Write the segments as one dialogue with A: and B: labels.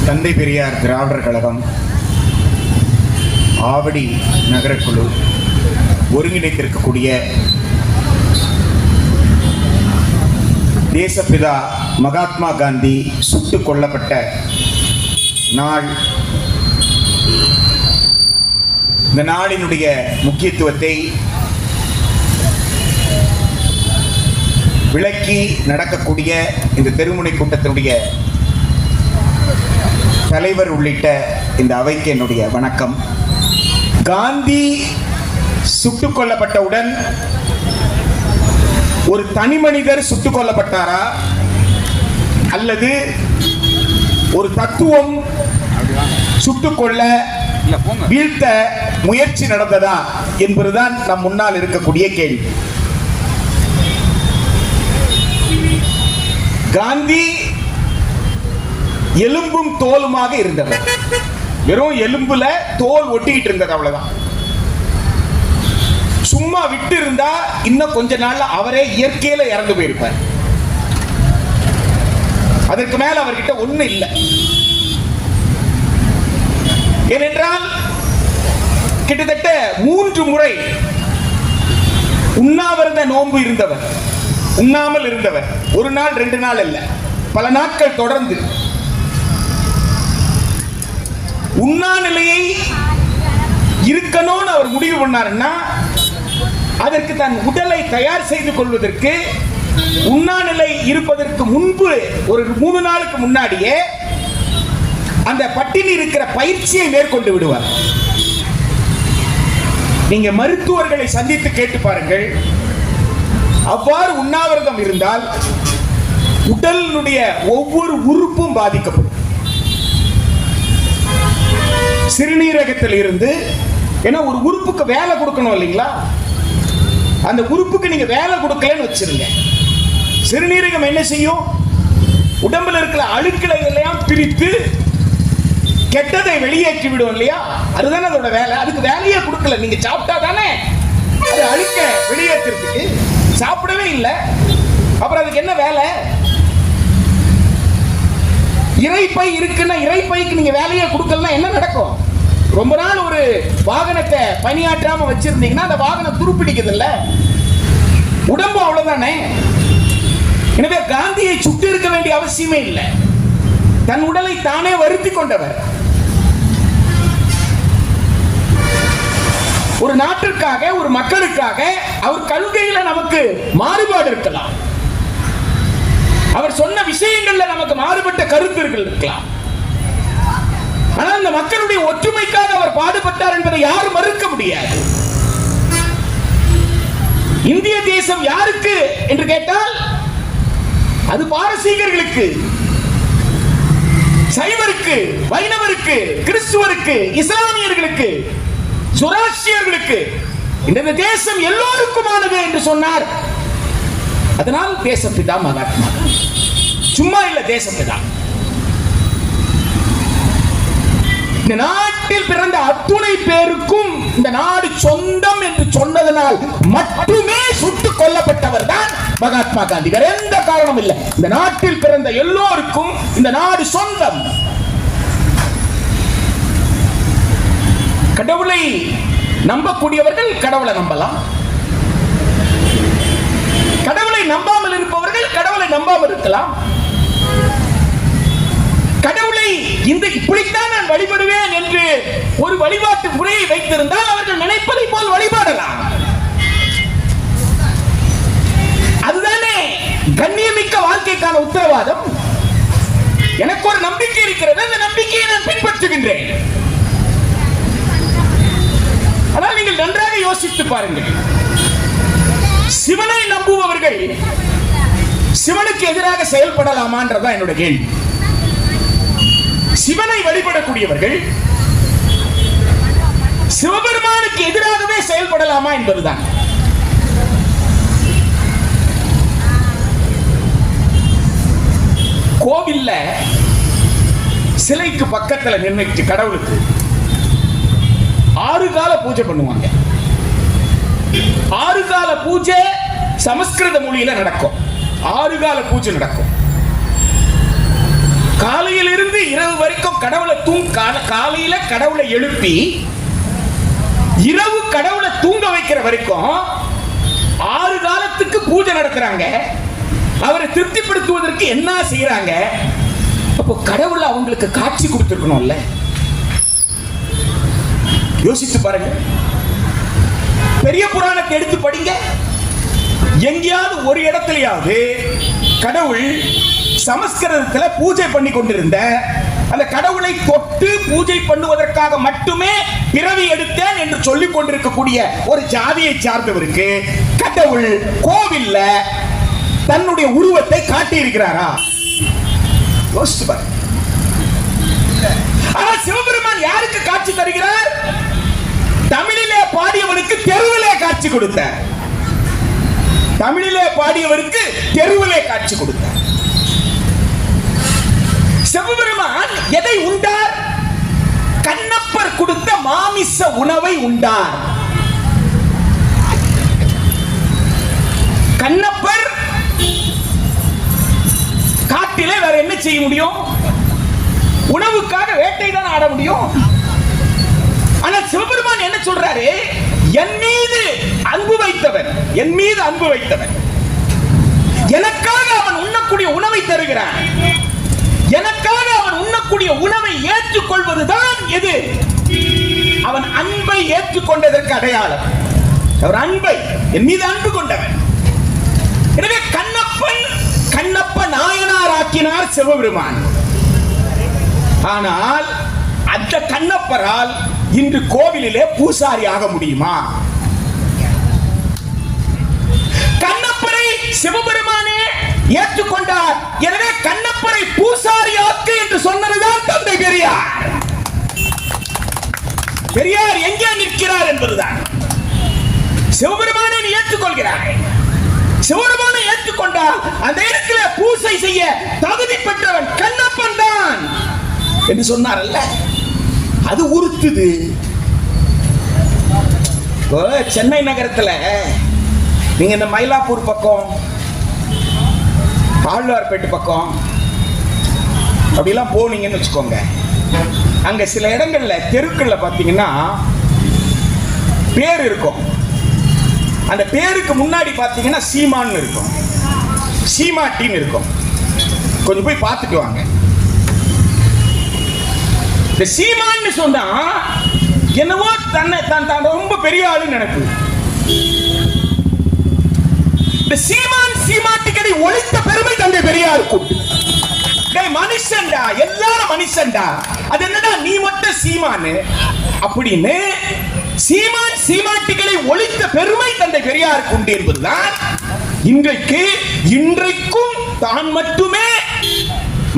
A: தந்தை பெரியார் திராவிடர் கழகம் ஆவடி நகரக்குழு ஒருங்கிணைத்திருக்கக்கூடிய தேசப்பிதா மகாத்மா காந்தி சுட்டுக் கொல்லப்பட்ட நாள், இந்த நாளினுடைய முக்கியத்துவத்தை விளக்கி நடக்கக்கூடிய இந்த தெருமுனை கூட்டத்தினுடைய தலைவர் உள்ளிட்ட இந்த அவைக்கு என்னுடைய வணக்கம். காந்தி சுட்டுக் கொல்லப்பட்டவுடன் ஒரு தனி மனிதர் சுட்டுக் கொல்லப்பட்டாரா அல்லது ஒரு தத்துவம் சுட்டுக்கொள்ள வீழ்த்த முயற்சி நடந்ததா என்பதுதான் நம் முன்னால் இருக்கக்கூடிய கேள்வி. காந்தி எலும்பும் தோலுமாக இருந்தவர். வெறும் எலும்புல தோல் ஒட்டிக்கிட்டு இருந்தது, அவ்வளவுதான். சும்மா விட்டு இருந்தா இன்னும் கொஞ்ச நாள்ல அவரே இயற்கையில இறந்து போயிருப்பார். அதற்கு மேல அவர்கிட்ட ஒண்ணு இல்லை. ஏனென்றால் கிட்டத்தட்ட 3 முறை உண்ணாவிரத நோன்பு இருந்தவர், உண்ணாமல் இருந்தவர். ஒரு நாள் 2 நாள் அல்ல, பல நாட்கள் தொடர்ந்து உண்ணா நிலையை இருக்கணும்னு அவர் முடிவு பண்ணாருன்னா அதற்கு தன் உடலை தயார் செய்து கொள்வதற்கு உண்ணா நிலை இருப்பதற்கு முன்பு ஒரு 3 நாளுக்கு முன்னாடியே அந்த பட்டினி இருக்கிற பயிற்சியை மேற்கொண்டு விடுவார். நீங்க மருத்துவர்களை சந்தித்து கேட்டு பாருங்கள். அவ்வாறு உண்ணாவிரதம் இருந்தால் உடலினுடைய ஒவ்வொரு உறுப்பும் பாதிக்கப்படும். சிறுநீரகத்தில் இருந்து, ஏன்னா ஒரு உறுப்புக்கு வேலை கொடுக்கணும் இல்லைங்களா, அந்த உறுப்புக்கு நீங்க வேலை கொடுக்கலன்னு வச்சிருங்க. சிறுநீரகம் என்ன செய்யும்? உடம்புல இருக்கிற அழுக்களை எல்லாம் பிரித்து கெட்டதை வெளியேற்றி விடும் இல்லையா? அதுதானே அதோட வேலை. அதுக்கு வேலையே கொடுக்கல. நீங்க சாப்பிட்டா தானே அது அழுக்க வெளியேற்றுறதுக்கு. சாப்பிடவே இல்லை, அப்புறம் அதுக்கு என்ன வேலை? இறைப்பை இருக்குன்னா இறைப்பைக்கு நீங்க வேலையை கொடுக்கலன்னா என்ன நடக்கும்? ரொம்ப நாள் ஒரு வாகனத்தை பணியாற்றாம வச்சிருந்தீங்கன்னா அந்த வாகனம் துருப்பிடிக்குது இல்ல, உடம்பு அவ்வளவுதானே. எனவே காந்தியை சுட்டு இருக்க வேண்டிய அவசியமே இல்லை. தன் உடலை தானே வருத்தி கொண்டவர். ஒரு நாட்டிற்காக, ஒரு மக்களுக்காக அவர் கொள்கையில நமக்கு மாறுபாடு இருக்கலாம், அவர் சொன்ன விஷயங்கள்ல நமக்கு மாறுபட்ட கருத்துகள் இருக்கலாம். ஆனால் அந்த மக்களுடைய ஒற்றுமைக்காக அவர் பாடுபட்டார் என்பதை யாரும் மறுக்க முடியாது. இந்திய தேசம் யாருக்கு என்று கேட்டால் அது பாரசீகர்களுக்கு, சைவருக்கு, வைணவருக்கு, கிறிஸ்துவருக்கு, இஸ்லாமியர்களுக்கு, சுராஷ்டியர்களுக்கு. இந்த தேசம் எல்லோருக்குமானது என்று சொன்னார். அதனால் தேசப்பிதா மகாத்மா சும்மா இல்ல, தேசப்பிதா. இந்த நாட்டில் பிறந்த அத்துணை பேருக்கும் இந்த நாடு சொந்தம் என்று சொன்னதனால் மட்டுமே சுட்டுக் கொல்லப்பட்டவர் தான் மகாத்மா காந்தி. வேற எந்த காரணமும் இல்லை. இந்த நாட்டில் பிறந்த எல்லோருக்கும் இந்த நாடு சொந்தம். கடவுளை நம்பக்கூடியவர்கள் கடவுளை நம்பலாம், கடவுளை நம்பாமல் இருப்பவர்கள் கடவுளை நம்பாமல் இருக்கலாம். கடவுளை இந்த இப்படித்தான் நான் வழிபடுவேன் என்று ஒரு வழிபாட்டு முறையை வைத்திருந்தால் அவர்கள் நினைப்பதை போல் வழிபாடலாம். அதுதானே கண்ணியமிக்க வாழ்க்கைக்கான உத்தரவாதம். எனக்கு ஒரு நம்பிக்கை இருக்கிறது, அந்த நம்பிக்கையை நான் பின்பற்றுகின்றேன். ஆனால் நீங்கள் நன்றாக யோசித்து பாருங்கள். சிவனை நம்புபவர்கள் சிவனுக்கு எதிராக செயல்படலாமான்றதான் என்னுடைய கேள்வி. சிவனை வழிபடக்கூடியவர்கள் சிவபெருமானுக்கு எதிராகவே செயல்படலாமா என்பதுதான். கோவில்ல சிலைக்கு பக்கத்தில் நின்னுட்டு கடவுளுக்கு 6 கால பூஜை பண்ணுவாங்க. 6 கால பூஜை சமஸ்கிருத மொழியில நடக்கும். 6 கால பூஜை நடக்கும். காலையில் இருந்து இரவு வரைக்கும் கடவுளை காலையில கடவுளை எழுப்பி இரவு கடவுளை தூங்க வைக்கிற வரைக்கும் 6 காலத்துக்கு பூஜை நடத்துறாங்க. அவரை திருப்திப்படுத்துவதற்கு என்ன செய்யறாங்க? அப்போ கடவுள் அவங்களுக்கு காட்சி கொடுத்திருக்கணும்ல. யோசித்து பாருங்க. பெரிய புராணத்தை எடுத்து படிங்க. எங்கேயாவது ஒரு இடத்துலயாவது கடவுள் சமஸ்கிருதத்தில் பூஜை பண்ணி கொண்டிருந்த அந்த கடவுளை தொட்டு பூஜை பண்ணுவதற்காக மட்டுமே பிறவி எடுத்தேன் என்று சொல்லிக் கொண்டிருக்கக்கூடிய ஒரு ஜாதியை சார்ந்தவருக்கு கடவுள் கோவில்ல தன்னுடைய உருவத்தை காட்டி இருக்கிறாரா? யோசிச்சு பாருங்க. ஆனால் சிவபெருமான் யாருக்கு காட்சி தருகிறார்? தமிழிலே பாடியவனுக்கு தெருவிலே காட்சி கொடுத்தார். தமிழிலே பாடியவருக்கு தெருவிலே காட்சி கொடுத்தார். சிவபெருமான் எதை உண்டார்? கண்ணப்பர் கொடுத்த மாமிச உணவை உண்டார். கண்ணப்பர் காட்டிலே வேற என்ன செய்ய முடியும்? உணவுக்காக வேட்டை தான் ஆட முடியும். ஆனால் சிவபெருமான் என்ன சொல்றாரு? என் மீது அன்பு வைத்தவன், என் மீது அன்பு வைத்தவன், எனக்காக அவன் உண்ணக்கூடிய உணவை தருகிறான். எனக்காக அவன் உண்ணக்கூடிய உணவை ஏற்றுக்கொள்வதுதான் எது? அவன் அன்பை ஏற்றுக்கொண்டதற்கு அடையாளம். அவர் அன்பை, என் மீது அன்பு கொண்டவன். எனவே கண்ணப்ப நாயனார் ஆக்கினார் சிவபெருமான். ஆனால் அந்த கண்ணப்பரால் இன்று கோவிலிலே பூசாரி ஆக முடியுமா? கண்ணப்பரை சிவபெருமானே ஏற்றுக்கொண்டார். எனவே கண்ணப்பரை பூசாரி ஆக்கு என்று சொன்னதுதான் தந்தை பெரியார். பெரியார் எங்கே நிற்கிறார் என்பதுதான். சிவபெருமானை ஏற்றுக்கொள்கிறார். சிவபெருமானை ஏற்றுக்கொண்டால் அந்த இடத்துல பூசை செய்ய தகுதி பெற்றவன் கண்ணப்பன் தான் என்று சொன்னார் அல்ல. அது உறுத்துது. சென்னை நகரத்துல நீங்க இந்த மயிலாப்பூர் பக்கம், ஆழ்வார்பேட்டு பக்கம் அப்படிலாம் போனீங்கன்னு வச்சுக்கோங்க. அங்க சில இடங்கள்ல தெருக்கள்ல பாத்தீங்கன்னா பேர் இருக்கும். அந்த பேருக்கு முன்னாடி பாத்தீங்கன்னா சீமான்னு இருக்கும், சீமாட்டின்னு இருக்கும். கொஞ்சம் போய் பார்த்துட்டு வாங்க. இந்த சீமான்னு சொன்னா என்னவோ தன்னை தான் ரொம்ப பெரிய ஆளு நினைப்பு. இந்த சீமான் சீமாட்டிகளை ஒழித்த பெருமை தந்தை பெரியாருக்கு. மனுஷன்டா, எல்லாரும் மனுஷன்டா, அது என்னடா நீ மட்டும் சீமானு அப்படின்னு சீமான் சீமாட்டிகளை ஒழித்த பெருமை தந்தை பெரியாருக்கு உண்டு என்பதுதான் இன்றைக்கும் தான் மட்டுமே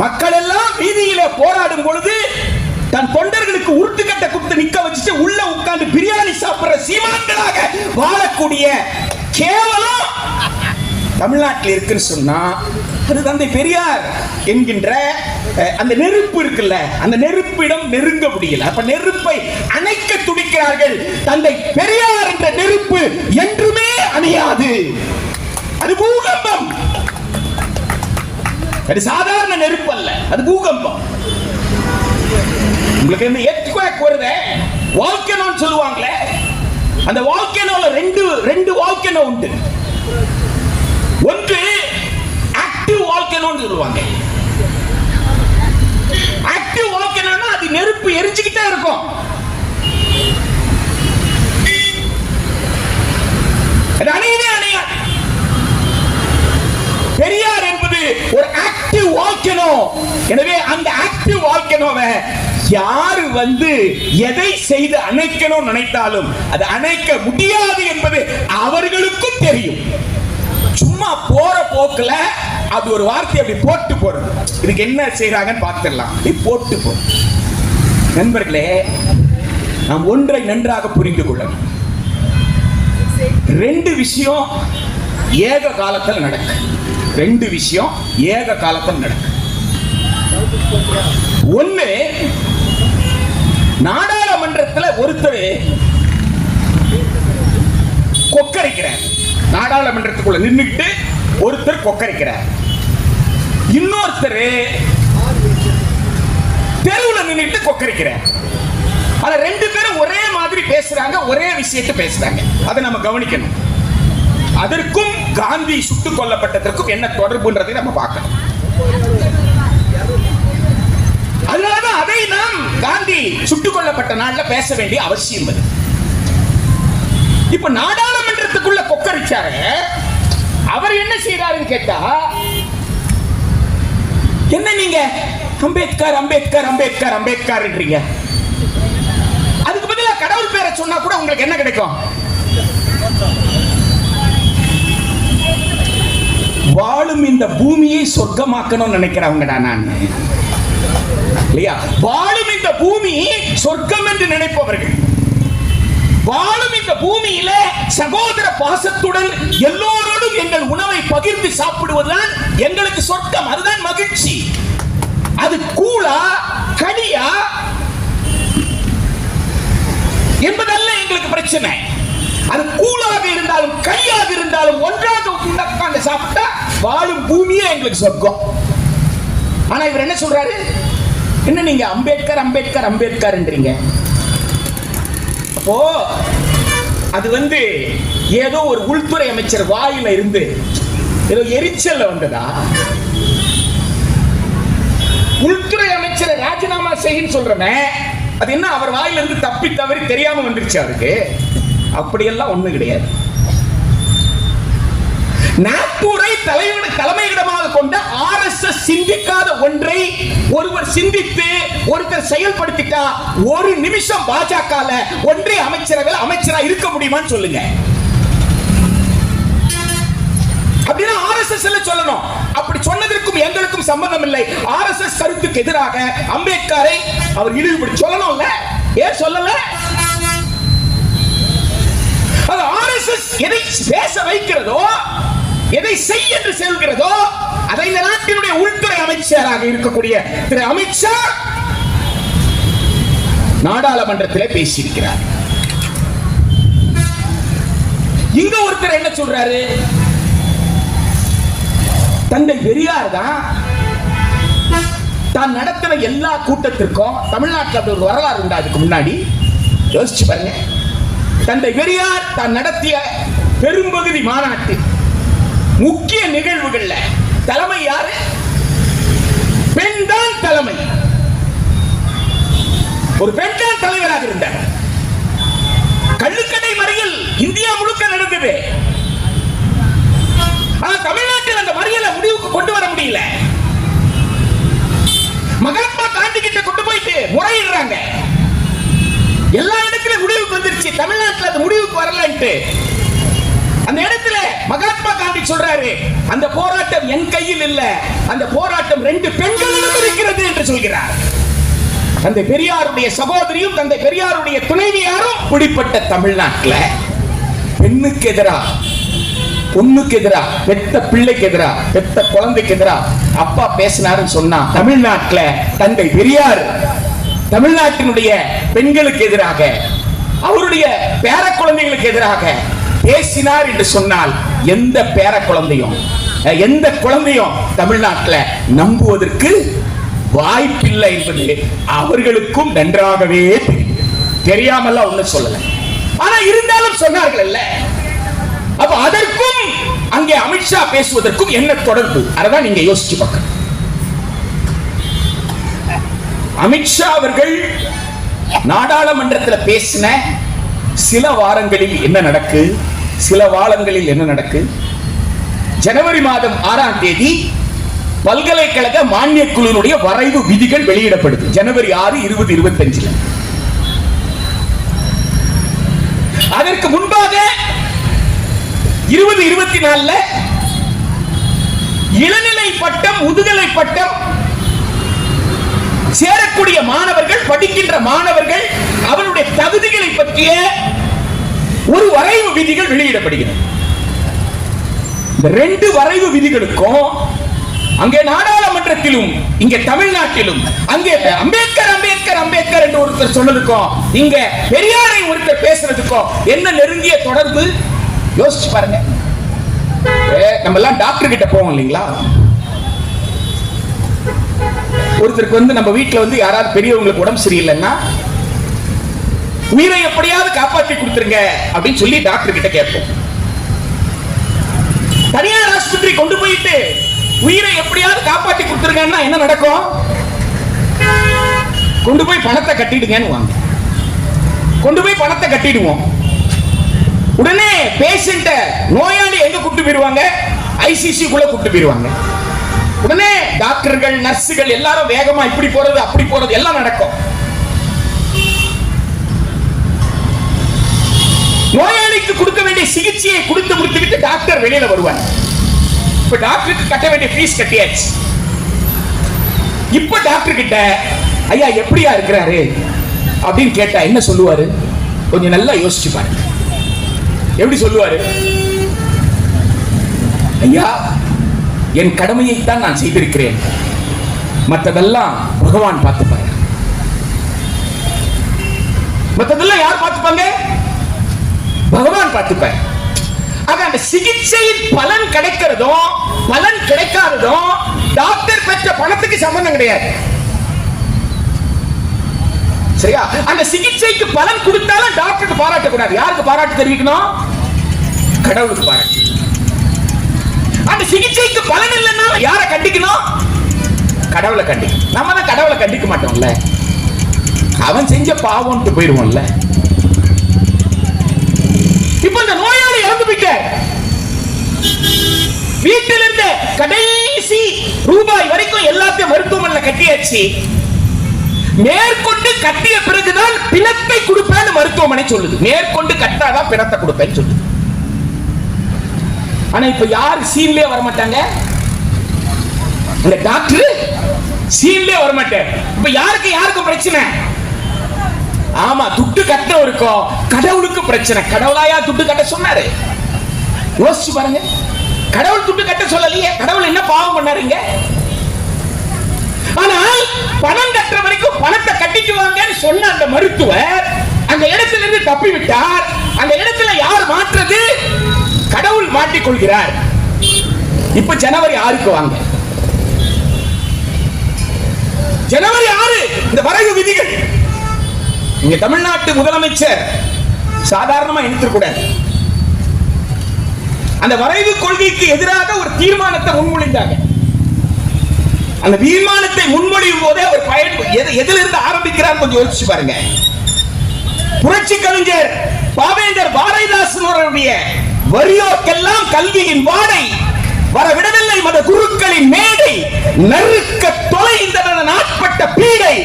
A: மக்கள் எல்லாம் வீதியில போராடும் பொழுது தன் தொண்டர்களுக்கு உருட்டுக்கட்டை கொடுத்து நிக்க வச்சுட்டு உள்ள உட்கார்ந்து பிரியாணி சாப்பிடுற சீமான்களாக வாழக்கூடிய கேவலம் தமிழ்நாட்டில் இருக்குன்னு சொன்னா அது தந்தை பெரியார் என்கின்ற அந்த நெருப்பு இருக்குல்ல, அந்த நெருப்பிடம் நெருங்க முடியல. அப்ப நெருப்பை அணைக்க துடிக்கிறார்கள். தந்தை பெரியார் என்ற நெருப்பு என்றுமே அணையாது. அது பூகம்பம். அது சாதாரண நெருப்பு அல்ல, அது பூகம்பம். உங்களுக்கு இந்த எர்த்குவேக் வருதே, வால்கனோன்னு சொல்லுவாங்களே, அந்த வால்கனோல ரெண்டு வால்கனோ உண்டு. ஒன்று ஆக்டிவ் வால்கனோன்னு சொல்லுவாங்க. ஆக்டிவ் வால்கனோனா அது நெருப்பு எரிஞ்சுக்கிட்டே இருக்கும். அது அணையவே அணையாது. பெரியார் என்பது ஒரு ஆக்டிவ் வால்கனோ. எனவே அந்த ஆக்டிவ் வால்கனோவை யாரு எதை செய்து அணைக்கணும் நினைத்தாலும் அது அணைக்க முடியாது என்பது அவர்களுக்கும் தெரியும். சும்மா போற போக்குல அப்படி ஒரு வார்த்தை அப்படி போட்டு போறது. இதுக்கு என்ன செய்யறாங்கன்னு பார்த்துடலாம். போட்டு போ. நண்பர்களே, நாம் ஒன்றை நன்றாக புரிந்து கொள்ளணும். 2 விஷயம் ஏக காலத்தில் நடக்கு. 2 விஷயம் ஏக காலத்தில் நடக்கு. ஒண்ணு, நாடாளுமன்றத்தில் ஒருத்தர் கொக்கரிக்கிறார். நாடாளுமன்றத்துக்குள்ள நின்னுக்கிட்டு ஒருத்தர் கொக்கரிக்கிறார். இன்னொருத்தர் தெருவில் பண்ணிட்டு கொக்கரிக்கிறேன். ஆனா ரெண்டு பேரும் ஒரே மாதிரி பேசுறாங்க, ஒரே விஷயத்தை பேசுறாங்க. அதை நம்ம கவனிக்கணும். அதற்கும் காந்தி சுட்டுக் கொல்லப்பட்டதற்கும் என்ன தொடர்புன்றதை நம்ம பார்க்கணும். அதனாலதான் அதை நாம் காந்தி சுட்டுக் கொல்லப்பட்ட நாள்ல பேச வேண்டிய அவசியம் அது. இப்ப நாடாளுமன்றத்துக்குள்ள கொக்கரிச்சாரு. அவர் என்ன செய்யறாருன்னு கேட்டா, என்ன நீங்க அம்பேத்கர் அம்பேத்கர் அம்பேத்கர் அம்பேத்கர்ன்றீங்க, அதுக்கு பதிலா கடவுள் பேரை சொன்னா கூட உங்களுக்கு என்ன கிடைக்கும்? வாழும் இந்த பூமியை சொர்க்கமாக்கணும்னு நினைக்கிறவங்கடா நான், இல்லையா? வாழும் இந்த பூமி சொர்க்கம் என்று நினைப்பவர்கள், வாழும் இந்த பூமியில சகோதர பாசத்துடன் எல்லோரோடும் எங்கள் உணவை பகிர்ந்து சாப்பிடுவதுதான் எங்களுக்கு சொர்க்கம். அதுதான் மகிழ்ச்சி. அது கூழா கனியா என்பதல்ல எங்களுக்கு பிரச்சனை. அது கூழாக இருந்தாலும் கனியாக இருந்தாலும் ஒன்றாக உட்கார்ந்து சாப்பிட்டா வாழும் பூமியே எங்களுக்கு சொர்க்கம். ஆனா இவர் என்ன சொல்றாரு? என்ன நீங்க அம்பேத்கர் அம்பேத்கர் அம்பேத்கர்ன்றீங்க. அப்போ அது ஏதோ ஒரு உள்துறை அமைச்சர் வாயில இருந்து ஏதோ எரிச்சல்ல வந்ததா? உள்துறை அமைச்சரை ராஜினாமா செய்யும் சொல்றமே, அது என்ன அவர் வாயில இருந்து தப்பி தவறி தெரியாம வந்துருச்சு அவருக்கு? அப்படியெல்லாம் ஒண்ணு கிடையாது. நாக்பூரை தலைமையிடமாக கொண்ட RSS சிந்திக்காத ஒன்றை ஒருவர் சிந்தித்து ஒருத்தர் செயல்படுத்திட்டா ஒரு நிமிஷம் பாஜக ஒன்றிய அமைச்சரா இருக்க முடியுமான்னு சொல்லுங்க. அப்படின்னா RSS சொல்லணும். அப்படி சொன்னதற்கும் எங்களுக்கும் சம்பந்தம் இல்லை. RSS கருத்துக்கு எதிராக அம்பேத்கரை அவர் இழிவுபடுத்தி சொல்லணும்ல, ஏன் சொல்லல? அது RSS எதை பேச வைக்கிறதோ, எதை செய் என்று சொல்கிறதோ, அதை இந்த நாட்டினுடைய உள்துறை அமைச்சராக இருக்கக்கூடிய திரு அமித்ஷா நாடாளுமன்றத்தில் பேசியிருக்கிறார். இங்க ஒருத்தர் என்ன சொல்றாரு? தந்தை பெரியார் தான் நடத்தின எல்லா கூட்டத்திற்கும் தமிழ்நாட்டில் ஒரு வரலாறு உண்டு. அதுக்கு முன்னாடி யோசிச்சு பாருங்க. தந்தை பெரியார் தான் நடத்திய பெரும்பகுதி மாநாட்டு முக்கிய நிகழ்வுகள்ல தலைமை யாரு? பெண் தான் தலைமை. ஒரு பெண் தான் தலைவராக இருந்தார். கள்ளுக்கடை மறியல் இந்தியா முழுக்க நடந்தது. ஆனா தமிழ்நாட்டில் அந்த மறியலை முடிவுக்கு கொண்டு வர முடியல. மகாத்மா காந்தி கிட்ட கொண்டு போயிட்டு முறையிடுறாங்க. எல்லா இடத்திலும் முடிவுக்கு வந்துருச்சு, தமிழ்நாட்டில் அது முடிவுக்கு வரலன்ட்டு. அந்த இடத்துல மகாத்மா காந்தி சொல்றாரு, அந்த போராட்டம் என் கையில் இல்ல, அந்த போராட்டம் 2 பெண்களிடம் இருக்கிறது என்று சொல்கிறார். தந்தை பெரியாருடைய சகோதரியும் தந்தை பெரியாருடைய துணைவியாரும் பிடிப்பட்ட தமிழ்நாட்டில் பெண்ணுக்கு எதிராக, பொண்ணுக்கு எதிராக, பெத்த பிள்ளைக்கு எதிராக, பெத்த குழந்தைக்கு எதிராக அப்பா பேசினாருன்னு சொன்னா, தமிழ்நாட்டில் தந்தை பெரியார் தமிழ்நாட்டினுடைய பெண்களுக்கு எதிராக, அவருடைய பேர குழந்தைகளுக்கு எதிராக பேசினார் என்று சொன்னால் எந்த பேர குழந்தையும் எந்த குழந்தையும் தமிழ்நாட்டில் நம்புவதற்கு வாய்ப்பில்லை என்பது அவர்களுக்கும் நன்றாகவே தெரியாமல ஒண்ணு சொல்லல. ஆனா இருந்தாலும் சொன்னார்கள் இல்ல. அப்ப அதற்கும் அங்கே அமித்ஷா பேசுவதற்கும் என்ன தொடர்பு? அதான் நீங்க யோசிச்சு பார்க்கணும். அமித்ஷா அவர்கள் நாடாளுமன்றத்தில் பேசின சில வாரங்களில் என்ன நடக்கு, சில வாரங்களில் என்ன நடக்கு? ஜனவரி மாதம் 6ஆம் தேதி பல்கலைக்கழக மானிய குழுவினுடைய வரைவு விதிகள் வெளியிடப்படுது. ஜனவரி 6, 2025. அதற்கு முன்பாக 2024 இளநிலை பட்டம், முதுகலை பட்டம் சேரக்கூடிய மாணவர்கள், படிக்கின்ற மாணவர்கள், அவருடைய தகுதிகளை பற்றிய ஒரு வரைவு விதிகள் வெளியிடப்படுகிறது. இந்த 2 வரைவு விதிகளுக்கும் அங்கே நாடாளுமன்றத்திலும் இங்கே தமிழ்நாட்டிலும் அங்கே அம்பேத்கர் அம்பேத்கர் அம்பேத்கர் என்று ஒருத்தர் சொன்னதுக்கும் இங்க பெரியாரை ஒருத்தர் பேசுறதுக்கும் என்ன நெருங்கிய தொடர்பு? யோசிச்சு பாருங்க. நம்ம எல்லாம் டாக்டர் கிட்ட போவோம் இல்லைங்களா? ஒருத்தருக்கு நம்ம வீட்டுல யாராவது பெரியவங்களுக்கு உடம்பு சரியில்லைன்னா உயிரை எப்படியாவது காப்பாற்றி கொடுத்துருங்க அப்படின்னு சொல்லி டாக்டர் கிட்ட கேட்போம். தனியார் ஆஸ்பத்திரி கொண்டு போயிட்டு உயிரை எப்படியாவது காப்பாற்றி கொடுத்துருங்கன்னா என்ன நடக்கும்? கொண்டு போய் பணத்தை கட்டிடுங்கன்னு வாங்க. கொண்டு போய் பணத்தை கட்டிடுவோம். உடனே பேஷண்ட நோயாளி எங்க கூட்டு போயிருவாங்க? ஐசிசி குள்ள கூட்டு போயிருவாங்க. உடனே டாக்டர்கள் நர்ஸுகள் எல்லாரும் வேகமா இப்படி போறது அப்படி போறது எல்லாம் நடக்கும். நோயாளிக்கு கொடுக்க வேண்டிய சிகிச்சையை கொடுத்து முடித்துவிட்டு டாக்டர் வெளியில வருவாங்க. இப்ப டாக்டருக்கு கட்ட வேண்டிய ஃபீஸ் கட்டியாச்சு. இப்ப டாக்டர் கிட்ட ஐயா எப்படியா இருக்கிறாரு அப்படின்னு கேட்டா என்ன சொல்லுவாரு? கொஞ்சம் நல்லா யோசிச்சு பாருங்க. எப்படி சொல்லுவாரு? ஐயா, என் கடமையைத்தான் நான் செய்திருக்கிறேன், மற்றதெல்லாம் பகவான் பார்த்துப்பாரு. மற்றதெல்லாம் யார் பார்த்துப்பாங்க? பகவான் பார்த்துப்பார். ஆக அந்த சிகிச்சையின் பலன் கிடைக்கிறதும் பலன் கிடைக்காததும் டாக்டர் பெற்ற பணத்துக்கு சம்பந்தம் கிடையாது. சரியா? அந்த சிகிச்சைக்கு பலன் கொடுத்தாலும் டாக்டருக்கு பாராட்டக்கூடாது. யாருக்கு பாராட்டு தெரிவிக்கணும்? கடவுளுக்கு பாராட்டு. அந்த சிகிச்சைக்கு பலன் இல்லைன்னா யாரை கண்டிக்கணும்? கடவுளை கண்டிக்கணும். நம்ம தான் கடவுளை கண்டிக்க மாட்டோம்ல, அவன் செஞ்ச பாவம்ட்டு போயிடுவோம்ல. இப்ப இந்த நோயாளி இறந்து போயிட்டார். வீட்டில் இருந்த கடைசி ரூபாய் வரைக்கும் எல்லாத்தையும் மருத்துவமனையில் கட்டியாச்சு. மேற்கொண்டு கட்டிய பிறகுதான் பிணத்தை கொடுப்பேன்னு மருத்துவமனை சொல்லுது. மேற்கொண்டு கட்டாதான் பிணத்தை கொடுப்பேன்னு சொல்லுது. ஆனா இப்ப யாரு சீன்லயே வரமாட்டாங்க? இந்த டாக்டர் சீன்லயே வரமாட்டார். இப்ப யாருக்கும் பிரச்சனை? ஆமா, துட்டு கட்ட இருக்கும். கடவுளுக்கு பிரச்சனை. கடவுளாயா துட்டு கட்ட சொன்னாரு? யோசிச்சு பாருங்க. கடவுள் துட்டு கட்ட சொல்லலையே. கடவுள் என்ன பாவம் பண்ணாருங்க? ஆனால் பணம் கட்டுற வரைக்கும் பணத்தை கட்டிக்குவாங்கன்னு சொன்ன அந்த மருத்துவர் அந்த இடத்துல இருந்து தப்பி விட்டார். அந்த இடத்துல யார் மாற்றது? கடவுள் மாட்டிக்கொள்கிறார். இப்ப ஜனவரி 6க்கு வாங்க. ஜனவரி 6 இந்த வரைவு விதிகள். இங்க தமிழ்நாட்டு முதலமைச்சர் சாதாரணமா எடுத்துக்கூடாது. அந்த வரைவு கொள்கைக்கு எதிராக ஒரு தீர்மானத்தை முன்மொழிந்தாங்க. அந்த தீர்மானத்தை முன்மொழியும் போதே ஒரு பயன் எதிலிருந்து ஆரம்பிக்கிறார் கொஞ்சம் யோசிச்சு பாருங்க. புரட்சி கவிஞர் பாவேந்தர் பாரதிதாசனுடைய வரியோர்க்கெல்லாம் கல்வியின் வாடை வரவிடவில்லை மத குருக்களின் மேடை நறுக்க தொலைந்தன நாட்பட்ட பீடை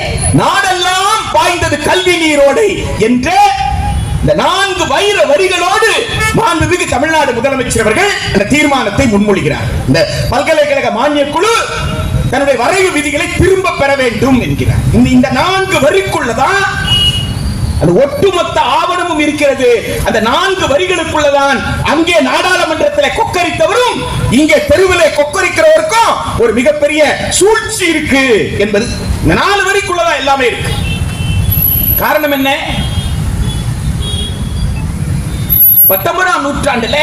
A: நாடெல்லாம் பாய்ந்தது கல்வி நீரோடை என்ற இந்த 4 வைர வரிகளோடு மாண்புமிகு தமிழ்நாடு முதலமைச்சர் அவர்கள் அந்த தீர்மானத்தை முன்மொழிகிறார். இந்த பல்கலைக்கழக மானியக் குழு தன்னுடைய வரைவு விதிகளை திரும்ப பெற வேண்டும் என்கிறார். இந்த 4 வரிக்குள்ளதான் அது ஒட்டுமொத்த ஆவணமும் இருக்கிறது. அந்த 4 வரிகளுக்குள்ளதான் அங்கே நாடாளுமன்றத்தில் கொக்கரித்தவரும் இங்கே தெருவிலே கொக்கரிக்கிறவருக்கும் ஒரு மிகப்பெரிய சூழ்ச்சி இருக்கு என்பது இந்த 4 வரிக்குள்ளதான் எல்லாமே இருக்கு. காரணம் என்ன? 19ஆம் நூற்றாண்டுல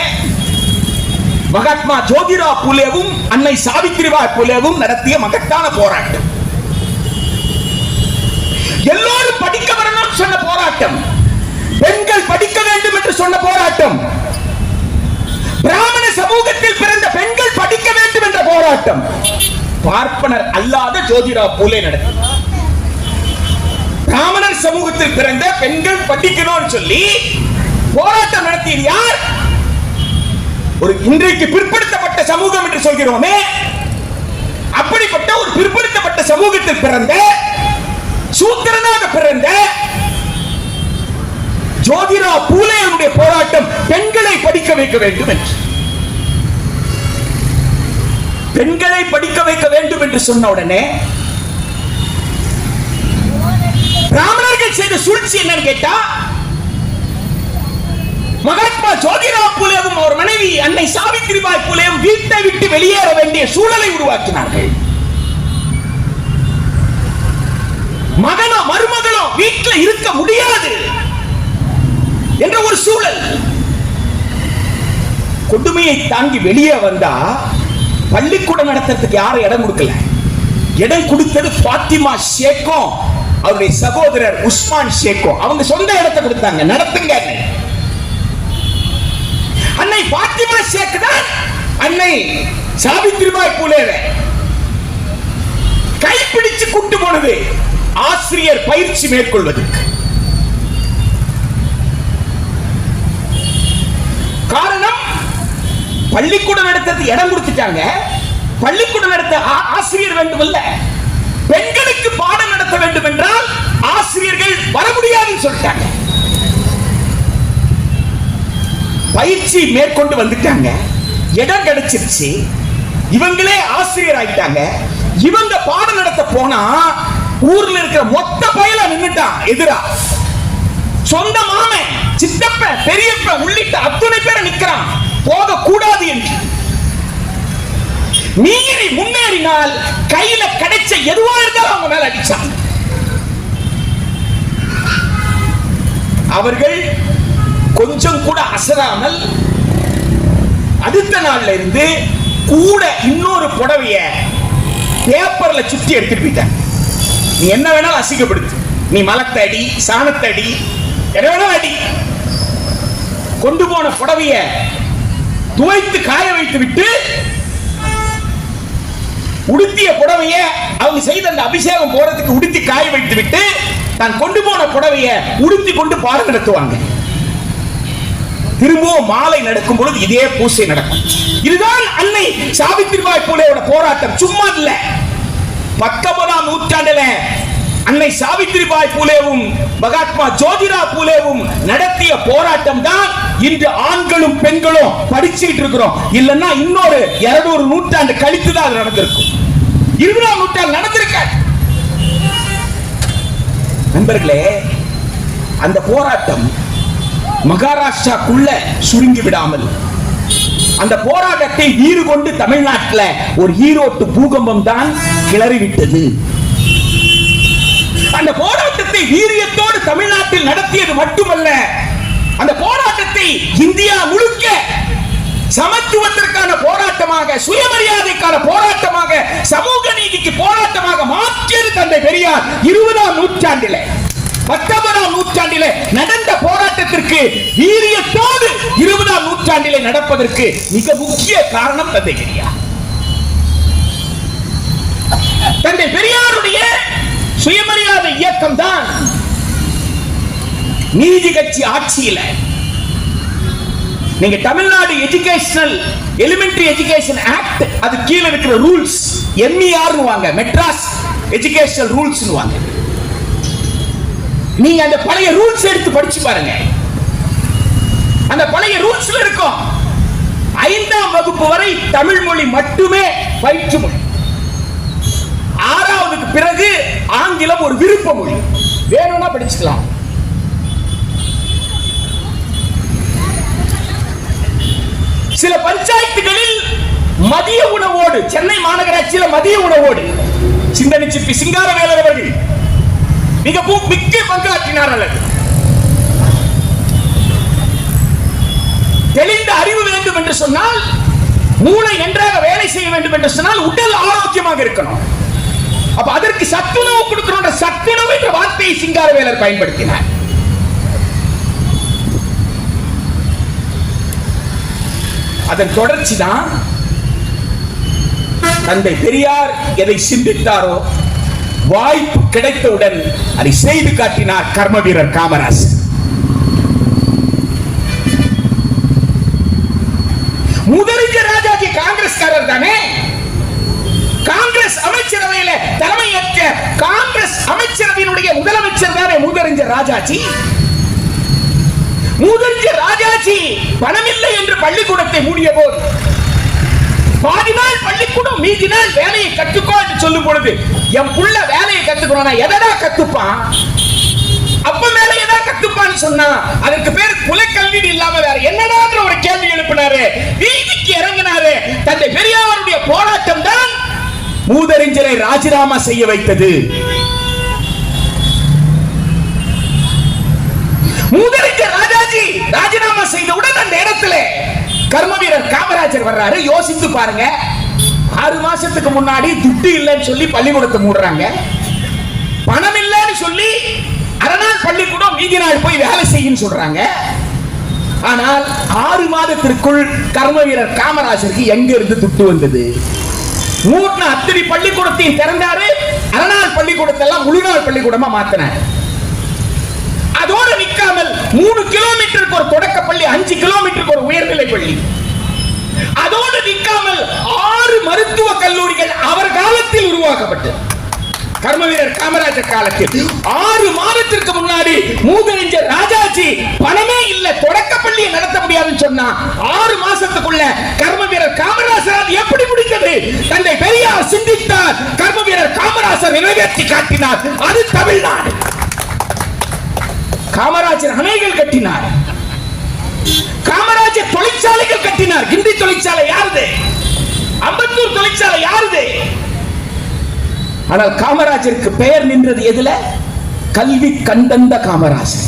A: மகாத்மா ஜோதிராவ் பூலேவும் அன்னை சாவித்திரிபாய் பூலேவும் நடத்திய மகத்தான போராட்டம். எல்லோரும் படிக்க வரணும் சொன்ன போராட்டம், பெண்கள் படிக்க வேண்டும் என்று சொன்ன போராட்டம், பிராமண சமூகத்தில் பிறந்த பெண்கள் படிக்க வேண்டும் என்ற போராட்டம் பார்ப்பனர் அல்லாத ஜோதிராவ் பூலே நடத்தினார். பிராமணர் சமூகத்தில் பிறந்த பெண்கள் படிக்கணும்னு சொல்லி போராட்டம் நடத்தியது யார்? ஒரு இன்றைக்கு பிற்படுத்தப்பட்ட சமூகம் என்று சொல்கிறோமே, அப்படிப்பட்ட ஒரு பிற்படுத்தப்பட்ட சமூகத்தில் பிறந்த சூத்திரனாக பிறந்த ஜோதிராவ் பூலேவுடைய போராட்டம் பெண்களை படிக்க வைக்க வேண்டும் என்று. பெண்களை படிக்க வைக்க வேண்டும் என்று சொன்ன உடனே பிராமணர்கள் செய்த சூழ்ச்சி என்னன்னு கேட்டா, மகாத்மா ஜோதிராவ் பூலேவும் அவர் மனைவி அன்னை சாவித்திரிபாய் பூலேவும் வீட்டை விட்டு வெளியேற வேண்டிய சூழலை உருவாக்கினார்கள். மகனோ மருமகளோ வீட்டில் இருக்க முடியாது என்ற ஒரு சூழல். கொடுமையை தாங்கி வெளியே வந்தா பள்ளிக்கூடம் நடத்துறதுக்கு யாரும் இடம் கொடுக்கல. இடம் கொடுத்தது பாத்திமா ஷேக்கும் அவருடைய சகோதரர் உஸ்மான் ஷேக்கும். அவங்க சொந்த இடத்தை கொடுத்தாங்க, நடத்துங்க. அன்னை பாத்திமா ஷேக் தான் அன்னை சாவித்ரிபாய் பூலேவை கைப்பிடிச்சு கூட்டு போனது ஆசிரியர் பயிற்சி மேற்கொள்வதற்கு. காரணம், பள்ளிக்கூடம் நடத்த இடம் கொடுத்துட்டாங்க, பள்ளிக்கூடம் நடத்த ஆசிரியர் வேண்டும் இல்ல, பெண்களுக்கு பாடம் நடத்த வேண்டும் என்றால் ஆசிரியர்கள் வர முடியாதுன்னு சொல்லிட்டாங்க. பயிற்சி மேற்கொண்டு வந்துட்டாங்க, இடம் கிடைச்சிருச்சு, இவங்களே ஆசிரியர் ஆயிட்டாங்க. இவங்க பாடம் நடத்த போனா ஊர்ல இருக்கிற மொத்த பயல நின்னுட்டான் எதிரா. சொந்த மாமன், சித்தப்ப, பெரியப்ப உள்ளிட்ட அத்தனை பேரை நிக்கிறான் போக கூடாது என்று. மீறி முன்னேறினால் கையில கிடைச்ச எதுவா இருந்தாலும் அவங்க மேல அடிச்சான். அவர்கள் கொஞ்சம் கூட அசராமல் அடுத்த நாள்ல இருந்து கூட இன்னொரு புடவைய பேப்பர்ல சுற்றி எடுத்துட்டு போயிட்டாங்க. நீ என்ன வேணாலும் அசிங்கப்படுத்து, நீ மலத்தடி சாணத்தடி என்ன வேணாலும் அடி. கொண்டு போன புடவைய துவைத்து காய வைத்து விட்டு உடுத்திய புடவைய அவங்க செய்த அந்த அபிஷேகம் போறதுக்கு உடுத்தி காய வைத்து விட்டு தான் கொண்டு போன புடவைய உடுத்தி கொண்டு பாடம் நடத்துவாங்க. திரும்பவும் மாலை நடக்கும் பொழுது இதே பூசை நடக்கும். இதுதான் அன்னை சாவித்ரிபாய் பூலேவோட போராட்டம், சும்மா இல்ல. 19ஆம் நூற்றாண்டுல அன்னை சாவித்ரிபாய் பூலேவும் மகாத்மா ஜோதிரா பூலேவும் நடத்திய போராட்டம் தான் இன்று ஆண்களும் பெண்களும் படிச்சுட்டு இருக்கிறோம். இல்லன்னா இன்னொரு 200 நூற்றாண்டு கழித்து தான் நடந்திருக்கும். 20ஆம் நூற்றாண்டு நடந்திருக்க. நண்பர்களே, அந்த போராட்டம் மகாராஷ்டிராக்குள்ள சுருங்கி விடாமல் அந்த போராட்டத்தை வீறு கொண்டு தமிழ்நாட்டில் ஒரு ஈரோட்டு பூகம்பம் தான் கிளறிவிட்டது. அந்த போராட்டத்தை வீரியத்தோடு தமிழ்நாட்டில் நடத்தியது மட்டுமல்ல, அந்த போராட்டத்தை இந்தியா முழுக்க சமத்துவத்திற்கான போராட்டமாக, சுயமரியாதைக்கான போராட்டமாக, சமூக நீதிக்கு போராட்டமாக மாற்றியது தந்தை பெரியார். 20ஆம் நூற்றாண்டிலே 19ஆம் நூற்றாண்டிலே நடந்த போராட்டத்திற்கு வீரியத்தோடு 20ஆம் நூற்றாண்டிலே நடப்பதற்கு மிக முக்கிய காரணம் தந்தை பெரியார். தந்தை பெரியாருடைய சுயமரியாதை இயக்கம் தான் நீதி கட்சி ஆட்சியில நீங்க Tamil Nadu educational elementary education act, அது கீழ இருக்கிற ரூல்ஸ் MER வாங்க, மெட்ராஸ் எஜுகேஷனல் ரூல்ஸ் வாங்க. நீங்க அந்த பழைய ரூல்ஸ் எடுத்து படிச்சு பாருங்க. அந்த பழைய ரூல்ஸ்ல இருக்கும் 5ஆம் வகுப்பு வரை தமிழ் மொழி மட்டுமே பயிற்று மொழி, 6ஆவதுக்கு பிறகு ஆங்கிலம் ஒரு விருப்ப மொழி, வேணும்னா படிச்சுக்கலாம். சில பஞ்சாயத்துகளில் மதிய உணவோடு, சென்னை மாநகராட்சியில் மதிய உணவோடு சிந்தனை சிற்பி சிங்காரவேலர் அவர்கள் மிக முக்கிய பங்காற்றினார். அல்லது தெளிந்த அறிவு வேண்டும் என்று சொன்னால், மூளை நன்றாக வேலை செய்ய வேண்டும் என்று சொன்னால் உடல் ஆரோக்கியமாக இருக்கணும். அப்ப அதற்கு சத்துணவு கொடுக்கிறோம். சத்துணவு என்ற வார்த்தையை சிங்காரவேலர் பயன்படுத்தினார். அதன் தொடர்ச்சி தான் தந்தை பெரியார் எதை சிந்தித்தாரோ வாய்ப்பு கிடைத்தவுடன் அதை செய்து காட்டினார் கர்ம வீரர் காமராஜர். முதலிஜர் ராஜாஜி காங்கிரஸ்காரர் தானே. காங்கிரஸ் அமைச்சரவையில் தலைமையேற்ற காங்கிரஸ் அமைச்சரவையினுடைய முதலமைச்சர் தானே முதலிஜர் ராஜாஜி. முதலிஜர் ராஜாஜி பணமில்லை என்று பள்ளிக்கூடத்தை மூடிய போது பாதி நாள் பள்ளிக்கூடம், மீதி நாள் வேலையை கத்துக்கோ என்று சொல்லும் பொழுது, என் புள்ள வேலையை கத்துக்கணும், எதடா கத்துப்பான், அப்ப மேல எதா கத்துப்பான்னு சொன்னா அதற்கு பேர் குலக்கல்வி இல்லாம வேற என்னடா ஒரு கேள்வி எழுப்பினாரு. வீதிக்கு இறங்கினாரு. தந்தை பெரியாருடைய போராட்டம் தான் மூதறிஞரை ராஜினாமா செய்ய வைத்தது. மூதறிஞர் ராஜாஜி ராஜினாமா செய்தவுடன் அந்த இடத்துல கர்ம வீரர் காமராஜர் வர்றாரு. யோசித்து பாருங்க, 6 மாசத்துக்கு முன்னாடி துட்டு இல்லைன்னு சொல்லி பள்ளிக்கூடத்தை மூடுறாங்க. பணம் இல்லைன்னு சொல்லி அரைநாள் பள்ளிக்கூடம் மீதி நாள் போய் வேலை செய்யும் சொல்றாங்க. ஆனால் 6 மாதத்திற்குள் கர்ம வீரர் காமராஜருக்கு எங்க இருந்து துட்டு வந்தது? மூணு அத்தனை பள்ளிக்கூடத்தையும் திறந்தாரு. அரைநாள் பள்ளிக்கூடத்தை எல்லாம் முழுநாள் பள்ளிக்கூடமா மாத்தினார். அதோடு நிற்காமல் 3 கிலோமீட்டருக்கு ஒரு தொடக்க பள்ளி, 5 கிலோமீட்டருக்கு ஒரு உயர்நிலை பள்ளி. அதோடு நிற்காமல் 6 மருத்துவ கல்லூரிகள் அவர் காலத்தில் உருவாக்கப்பட்டது. கர்ம வீரர் காமராஜர் காலத்தில் 6 மாதத்திற்கு முன்னாடி மூதறிஞர் ராஜாஜி பணமே இல்ல தொடக்க பள்ளியை நடத்த முடியாதுன்னு சொன்னா 6 மாசத்துக்குள்ள கர்ம வீரர் காமராஜர் எப்படி முடிந்தது? தந்தை பெரியார் சிந்தித்தார், கர்ம வீரர் காமராஜர் நிறைவேற்றி காட்டினார். அது தமிழ்நாடு. காமராஜர் அணைகள் கட்டினார், காமராஜர் தொழிற்சாலைகள் கட்டினார். கிண்டி தொழிற்சாலை யாருது? அம்பத்தூர் தொழிற்சாலை யாருது? ஆனால் காமராஜருக்கு பெயர் நின்றது எதுல? கல்வி கண்டந்த காமராஜர்,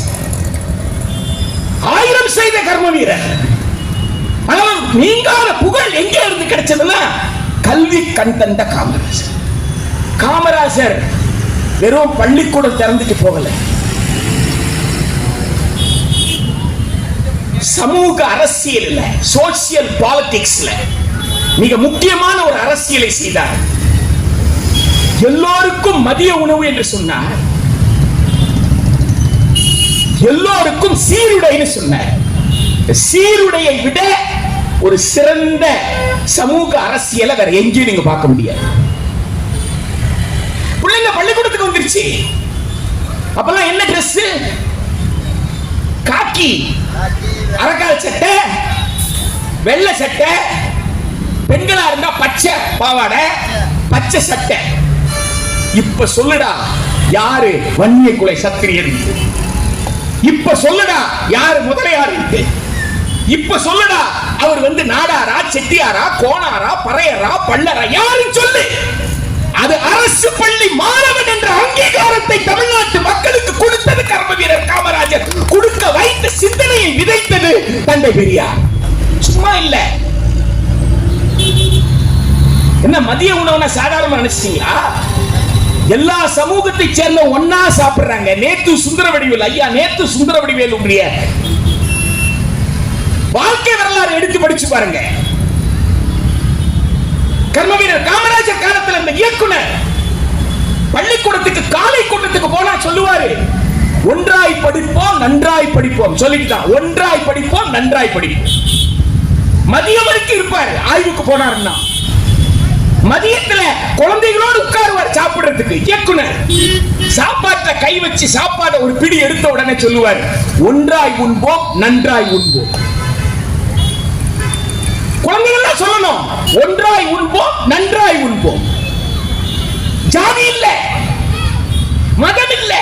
A: 1000 செய்த கர்ம வீரர். ஆனால் நீங்காத புகழ் எங்கே இருந்து கிடைச்சதுன்னா கல்வி கண்டந்த காமராஜர். காமராஜர் வெறும் பள்ளிக்கூடம் திறந்துட்டு போகல, சமூக அரசியல், சோசியல் பாலிடிக்ஸ்ல மிக முக்கியமான ஒரு அரசியலை செய்தார். எல்லோருக்கும் மதிய உணவு என்று சொன்னார், எல்லோருக்கும் சீருடைன்னு சொன்னார். சீருடையை விட ஒரு சிறந்த சமூக அரசியலை வேற எங்கேயும் நீங்க பார்க்க முடியாது. பிள்ளைங்க பள்ளிக்கூடத்துக்கு வந்துருச்சு. அப்பெல்லாம் என்ன ட்ரெஸ்? காக்கி, அரக்கால் சட்டை, வெள்ளை சட்டை. பெண்களா இருந்தா பச்சை பாவாடை, பச்சை சட்டை. இப்ப சொல்லுடா யாரு வன்னிய குலை சத்திரியர்? இப்ப சொல்லுடா யாரு முதலையார்? இப்ப சொல்லுடா அவர் நாடாரா, செட்டியாரா, கோணாரா, பறையரா, பல்லரா? யாரு சொல்லு. அது அரசு பள்ளி மாணவன் என்ற அங்கீகாரத்தை தமிழ்நாட்டு மக்களுக்கு கொடுத்தது கர்ம வீரர் காமராஜர். கொடுக்க வைத்த சிந்தனையை விதைத்தது தந்தை பெரியார். சும்மா இல்ல. என்ன மதிய உணவுனா சாதாரணமா நினைச்சீங்களா? எல்லா சமூகத்தை சேர்ந்த ஒன்னா சாப்பிடுறாங்க. நேத்து சுந்தரவடிவேல் ஐயா, நேத்து சுந்தரவடிவேல் உடைய வாழ்க்கை வரலாறு எடுத்து படிச்சு பாருங்க. கர்ம வீரர் காமராஜர் காலத்தில் இந்த இயக்குனர் பள்ளிக்கூடத்துக்கு காலை கூட்டத்துக்கு போனா சொல்லுவாரு, ஒன்றாய் படிப்போம் நன்றாய் படிப்போம் சொல்லிட்டுதான். ஒன்றாய் படிப்போம் நன்றாய் படிப்போம். மதியம் வரைக்கும் இருப்பாரு. ஆய்வுக்கு போனாருன்னா மதியத்துல குழந்தைகளோடு உட்காருவார் சாப்பிடுறதுக்கு. இயக்குனர் சாப்பாட்டுல கை வச்சு சாப்பாடு ஒரு பிடி எடுத்த உடனே சொல்லுவார், ஒன்றாய் உண்போம் நன்றாய் உண்போம். குழந்தைகள் சொல்லணும், ஒன்றாய் உண்போம் நன்றாய் உண்போம். ஜாதி இல்ல, மதம் இல்ல,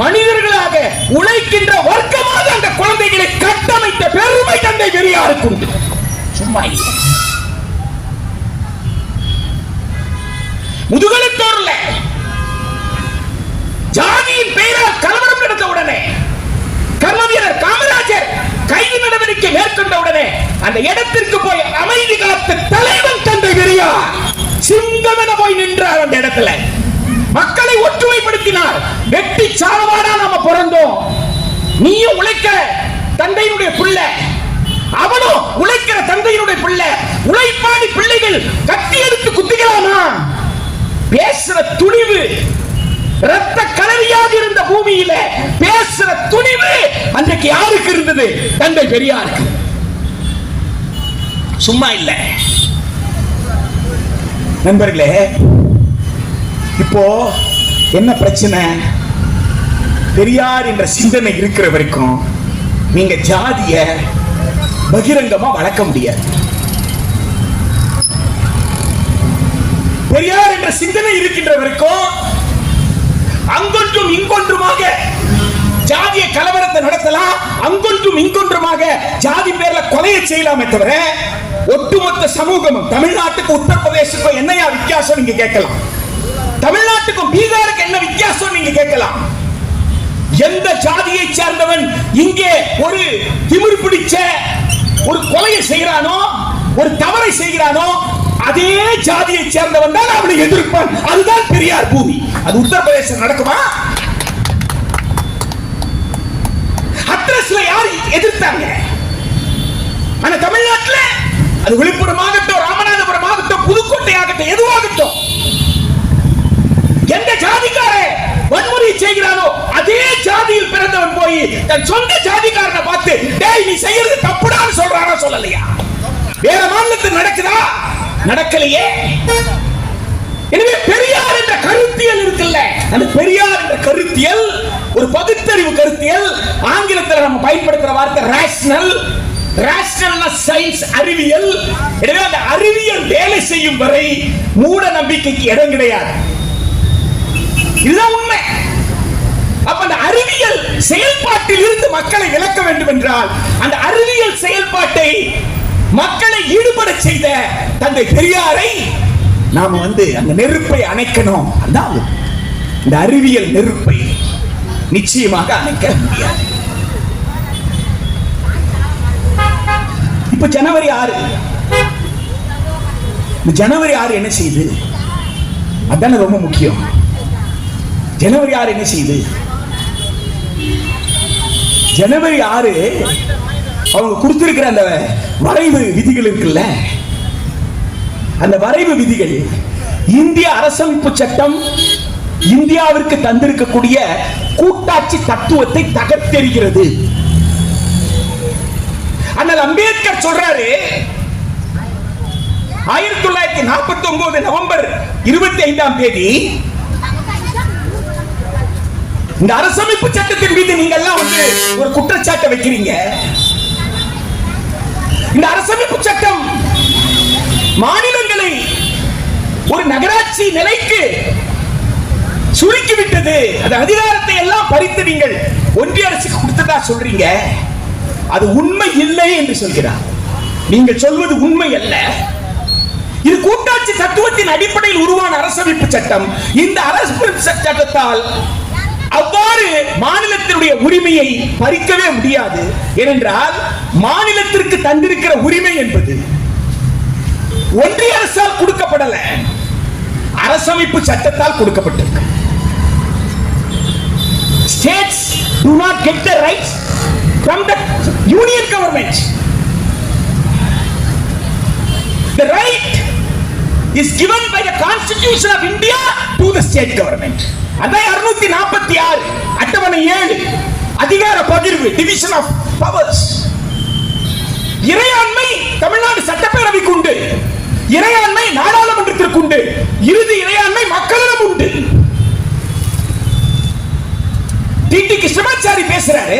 A: மனிதர்களாக உழைக்கின்ற வர்க்கமாக அந்த குழந்தைகளை கட்டமைத்த பெருமை தந்தை பெரியாருக்கு உண்டு. சும்மா இல்லை. முதுகெலுத்தோர்ல ஜாதியின் பெயரால் கலவரம் நடந்த உடனே கர்ம வீரர் காமராஜர் கைது நடவடிக்கை மேற்கொண்ட உடனே அந்த இடத்திற்கு போய் அமைதி காத்த தலைவன் தந்தை பெரியார் சிங்கம் என போய் நின்றார். அந்த இடத்துல மக்களை ஒற்றுமைப்படுத்தினார். வெட்டி சாவாடா நாம பிறந்தோம், நீயும் உழைக்க தந்தையினுடைய பிள்ளை, அவனும் உழைக்கிற தந்தையினுடைய பிள்ளை, உழைப்பாடி பிள்ளைகள் கத்தி எடுத்து குத்திக்கலாமா? பேசுற துணிவு, ரத்த கலரியாக இருந்த பூமியில பேசுற துணிவு அன்றைக்கு யாருக்கு இருந்தது? தந்தை பெரியாருக்கு. சும்மா இல்ல நண்பர்களே. இப்போ என்ன பிரச்சனை? பெரியார் என்ற சிந்தனை இருக்கிற வரைக்கும் நீங்க ஜாதிய பகிரங்கமா வளர்க்க முடியாது. பெரியார் என்ற சிந்தனை இருக்கின்ற வரைக்கும் அங்கொன்றும் இங்கொன்றுமாக ஜாதிய கலவரத்தை நடத்தலாம், அங்கொன்றும் இங்கொன்றுமாக ஜாதி பேர்ல கொலையை செய்யலாமே தவிர ஒட்டுமொத்த சமூகமும் தமிழ்நாட்டுக்கு உத்தரப்பிரதேசத்துக்கும் என்னையா வித்தியாசம் நீங்க கேட்கலாம். தமிழ்நாட்டுக்கும் பீகாருக்கு என்ன வித்தியாசம் நீங்க கேட்கலாம். எந்த ஜாதியை சேர்ந்தவன் இங்கே ஒரு திமிர் பிடிச்ச ஒரு கொலையை செய்கிறானோ, ஒரு தவறை செய்கிறானோ, அதே ஜாதியை சேர்ந்தவன் தான் அவனை எதிர்ப்பான். அதுதான் பெரியார் பூமி. அது உத்தரப்பிரதேசம் நடக்குமா? ஹத்ரஸ்ல யார் எதிர்த்தாங்க? ஆனா தமிழ்நாட்டில் அது விழுப்புரம் ஆகட்டும், ராமநாதபுரம் ஆகட்டும், புதுக்கோட்டை ஆகட்டும், எதுவாகட்டும், எந்த ஜாதிக்கார வன்முறை செய்கிறானோ அதே ஜாதியில் பிறந்தவன் போய் தன் சொந்த ஜாதிக்காரனை பார்த்து டேய் நீ செய்யறது தப்புடான்னு சொல்றானா சொல்லலையா? வேற மாநிலத்தில் நடக்குதா? நடக்கலையே. எனவே பெரியார் என்ற கருத்தியல் இருக்குல்ல, அந்த பெரியார் என்ற கருத்தியல் ஒரு பகுத்தறிவு கருத்தியல். ஆங்கிலத்தில் நம்ம பயன்படுத்துற வார்த்தை ரேஷனல். ரேஷனல்னா சயின்ஸ், அறிவியல். எனவே அந்த அறிவியல் வேலை செய்யும் வரை மூட நம்பிக்கைக்கு இடம் கிடையாது. இதுதான் உண்மை. அப்ப அந்த அறிவியல் செயல்பாட்டில் இருந்து மக்களை விலக்க வேண்டும் என்றால் அந்த அறிவியல் செயல்பாட்டை மக்களை ஈடுபட செய்த தந்தை பெரியாரை நாம அந்த நெருப்பை அணைக்கணும். அதான் இந்த அறிவியல் நெருப்பை நிச்சயமாக அணைக்க முடியாது. இப்ப ஜனவரி 6, ஜனவரி 6 என்ன செய்யுது? அதான ரொம்ப முக்கியம். ஜனவரி 6 என்ன செய்யுது? ஜனவரி 6 அவங்க கொடுத்திருக்கிற அந்த வரைவு விதிகள் இருக்குல்ல, அந்த வரைவு விதிகள் இந்திய அரசமைப்பு சட்டம் இந்தியாவிற்கு தந்திருக்கக்கூடிய கூட்டாட்சி தத்துவத்தை தகர்த்தெறிகிறது. அண்ணல் அம்பேத்கர் சொல்றாரு 1949 நவம்பர் 25ஆம் தேதி இந்த அரசமைப்பு சட்டத்தின் மீது நீங்க எல்லாம் ஒரு குற்றச்சாட்டை வைக்கிறீங்க. இந்த அரசமைப்பு சட்டம் மாநிலங்களை ஒரு நகராட்சி நிலைக்கு சுருக்கிவிட்டது. அந்த அதிகாரத்தை எல்லாம் பறித்து நீங்கள் ஒன்றிய அரசுக்கு கொடுத்ததா சொல்றீங்க. அது உண்மை இல்லை என்று சொல்கிறார். நீங்கள் சொல்வது உண்மை அல்ல. இது கூட்டாட்சி தத்துவத்தின் அடிப்படையில் உருவான அரசமைப்பு சட்டம். இந்த அரசமைப்பு சட்டத்தால் அவ்வாறு மாநிலத்தினுடைய உரிமையை பறிக்கவே முடியாது. ஏனென்றால் மாநிலத்திற்கு தந்திருக்கிற உரிமை என்பது ஒன்றிய அரசால் கொடுக்கப்படல, அரசமைப்பு சட்டத்தால் கொடுக்கப்பட்டிருக்கு. States do not get the rights from the union government. The right is given by the Constitution of India to the state government. அதான் 246 அட்டவணை 7 அதிகார பகிர்வு, டிவிஷன் ஆஃப் பவர்ஸ். இறையாண்மை தமிழ்நாடு சட்டப்பேரவைக்கு உண்டு, இறையாண்மை நாடாளுமன்றத்திற்கு உண்டு, இறுதி இறையாண்மை மக்களிடம் உண்டு. டிடி கிருஷ்ணமாச்சாரி பேசுறாரு.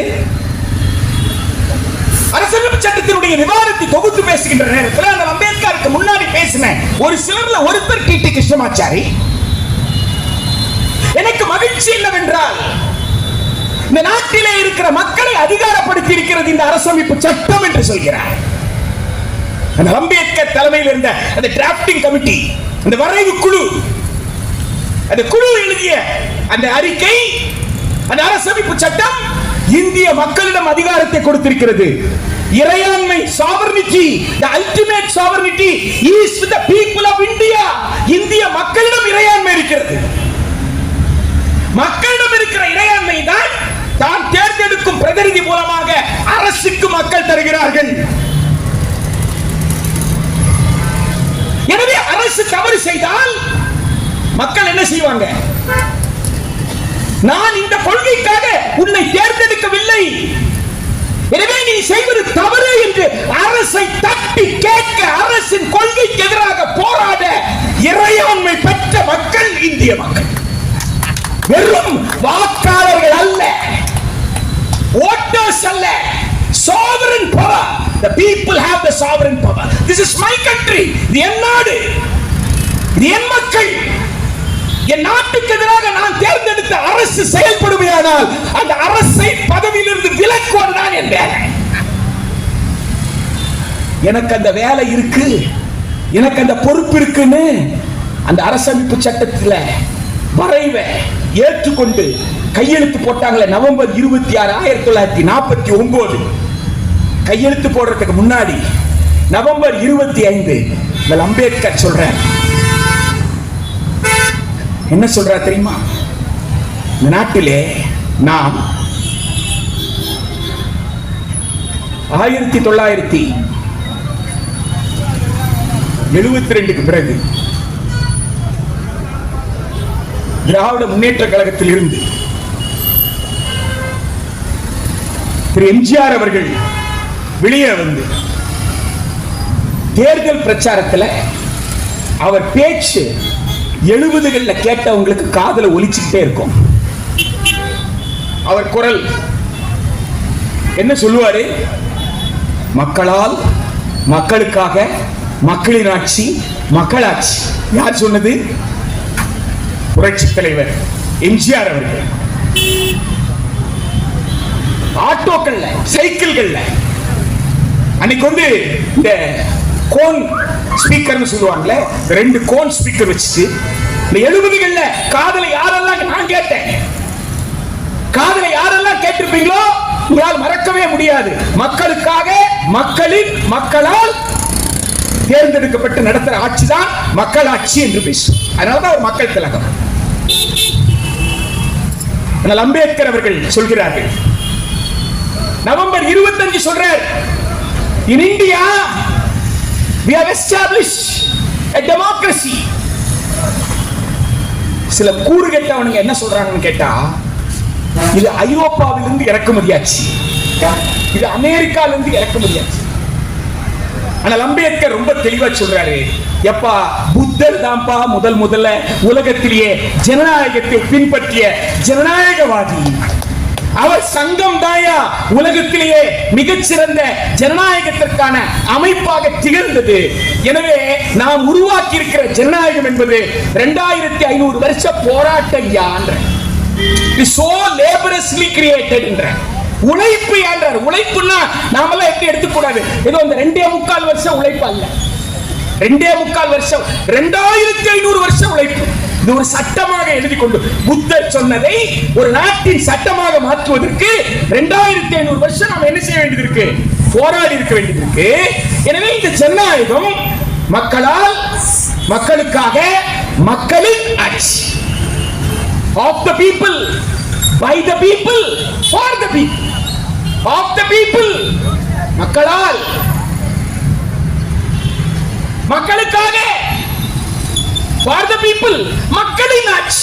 A: அரசியலமைப்பு சட்டத்தினுடைய விவாதத்தை தொகுத்து பேசுகின்ற நேரத்தில் அந்த அம்பேத்கருக்கு முன்னாடி பேசின ஒரு சிலர்ல ஒருத்தர் டிடி கிருஷ்ணமாச்சாரி. எனக்கு மகிழ்ச்சி என்னவென்றால் இந்த நாட்டிலே இருக்கிற மக்களை அதிகாரப்படுத்தி இருக்கிறது இந்த அரசமைப்பு சட்டம் என்று சொல்கிறார். அந்த அம்பேத்கர் தலைமையில் இருந்த அந்த டிராஃப்டிங் கமிட்டி, அந்த வரைவு குழு, அந்த குழு எழுதிய அந்த அறிக்கை, அந்த அரசமைப்பு சட்டம் இந்திய மக்களிடம் அதிகாரத்தை கொடுத்திருக்கிறது. இறையாண்மை, sovereignty, the ultimate sovereignty is with the people of India. இந்திய மக்களிடம் இறையாண்மை இருக்கிறது. மக்களிடம் இருக்கிற இறையாண்மை தான் தான் தேர்ந்தெடுக்கும் பிரதிநிதி மூலமாக அரசுக்கு மக்கள் தருகிறார்கள். எனவே அரசு தவறு செய்தால் மக்கள் என்ன செய்வாங்க? நான் இந்த கொள்கைக்காக உன்னை தேர்ந்தெடுக்கவில்லை, எனவே நீ செய்வது தவறு என்று அரசை தட்டி கேட்க, அரசின் கொள்கைக்கு எதிராக போராட இறையாண்மை பெற்ற மக்கள் இந்திய மக்கள். வெறும் வாக்காளர்கள் அல்ல, ஓட்டர்ஸ் அல்ல, sovereign power. The people have the sovereign power. This is my country. இது என் நாடு, இது என் மக்கள். என் நாட்டுக்கு எதிராக நான் தேர்ந்தெடுத்த அரசு செயல்படுமையானால் அந்த அரசை பதவியிலிருந்து விலக்குவதுதான் என் வேலை. எனக்கு அந்த வேலை இருக்கு, எனக்கு அந்த பொறுப்பு இருக்குன்னு அந்த அரசமைப்பு சட்டத்தில் வரைவை ஏற்றுக்கொண்டு கையெழுத்து போட்டாங்களே நவம்பர் 26, 1949. கையெழுத்து போடுறதுக்கு முன்னாடி நவம்பர் 25 அம்பேத்கர் சொல்றார். என்ன சொல்றார் தெரியுமா? இந்த நாட்டிலே நாம் 1972 பிறகு திராவிட முன்னேற்ற கழகத்தில் இருந்து திரு எம்ஜிஆர் அவர்கள் வெளியே வந்து தேர்தல் பிரச்சாரத்தில் அவர் பேச்சு 70களில் கேட்டவங்களுக்கு காதுல ஒலிச்சுக்கிட்டே இருக்கும். அவர் குரல் என்ன சொல்லுவாரு? மக்களால், மக்களுக்காக, மக்களின் ஆட்சி, மக்களாட்சி. யார் சொன்னது? புரட்சி தலைவர் எம்ஜிஆர் அவர்கள். ஆட்டோக்கள்ல, சைக்கிள்கள்ல அன்னைக்கு வந்து இந்த கோன் ஸ்பீக்கர்னு சொல்லுவாங்கல்ல, 2 கோன் ஸ்பீக்கர் வச்சுட்டு இந்த 70களில் காதலை யாரெல்லாம் நான் கேட்டேன், காதலை யாரெல்லாம் கேட்டிருப்பீங்களோ உங்களால் மறக்கவே முடியாது. மக்களுக்காக, மக்களின், மக்களால் தேர்ந்தெடுக்கப்பட்டு நடத்துற ஆட்சி தான் மக்கள் ஆட்சி என்று பேசும். அதனாலதான் ஒரு மக்கள் திலகம். அம்பேத்கர் அவர்கள் சொல்கிறார்கள், நவம்பர் 25 சொல்றார், in India we have established a democracy. சில கூறு கேட்டவனுங்க என்ன சொல்றாங்கன்னு கேட்டா, இது ஐரோப்பாவிலிருந்து இறக்குமதியாச்சு, இது அமெரிக்காவிலிருந்து இறக்குமதியாச்சு. ஆனால் அம்பேத்கர் ரொம்ப தெளிவா சொல்றாரு, எப்பா புத்தர் தான்ப்பா முதல்ல உலகத்திலேயே ஜனநாயகத்தை பின்பற்றிய ஜனநாயகவாதி. அவர் சங்கம் தாயா உலகத்திலேயே மிகச்சிறந்த ஜனநாயகத்திற்கான அமைப்பாக திகழ்ந்தது. எனவே நாம் உருவாக்கி இருக்கிற ஜனநாயகம் என்பது 2500 வருஷ போராட்டம் யான்ற so laboriously created என்ற உழைப்பு என்றார். உழைப்புன்னா நாமெல்லாம் எப்படி எடுத்துக்கூடாது, ஏதோ இந்த 2.25 வருஷம் உழைப்பு அல்ல. 2.25 வருஷம், 2500 வருஷம் உழைப்பு. இது ஒரு சட்டமாக எழுதி கொண்டு புத்தர் சொன்னதை ஒரு நாட்டின் சட்டமாக மாற்றுவதற்கு 2500 வருஷம் நாம் என்ன செய்ய வேண்டியது இருக்கு? போராடி இருக்க வேண்டியது இருக்கு. எனவே இந்த ஜனநாயகம் மக்களால், மக்களுக்காக, மக்களின் ஆட்சி. Of the people, by the people, for the people. Of the people, மக்களால், மக்களுக்காக, for the people, மக்களின் ஆட்சி,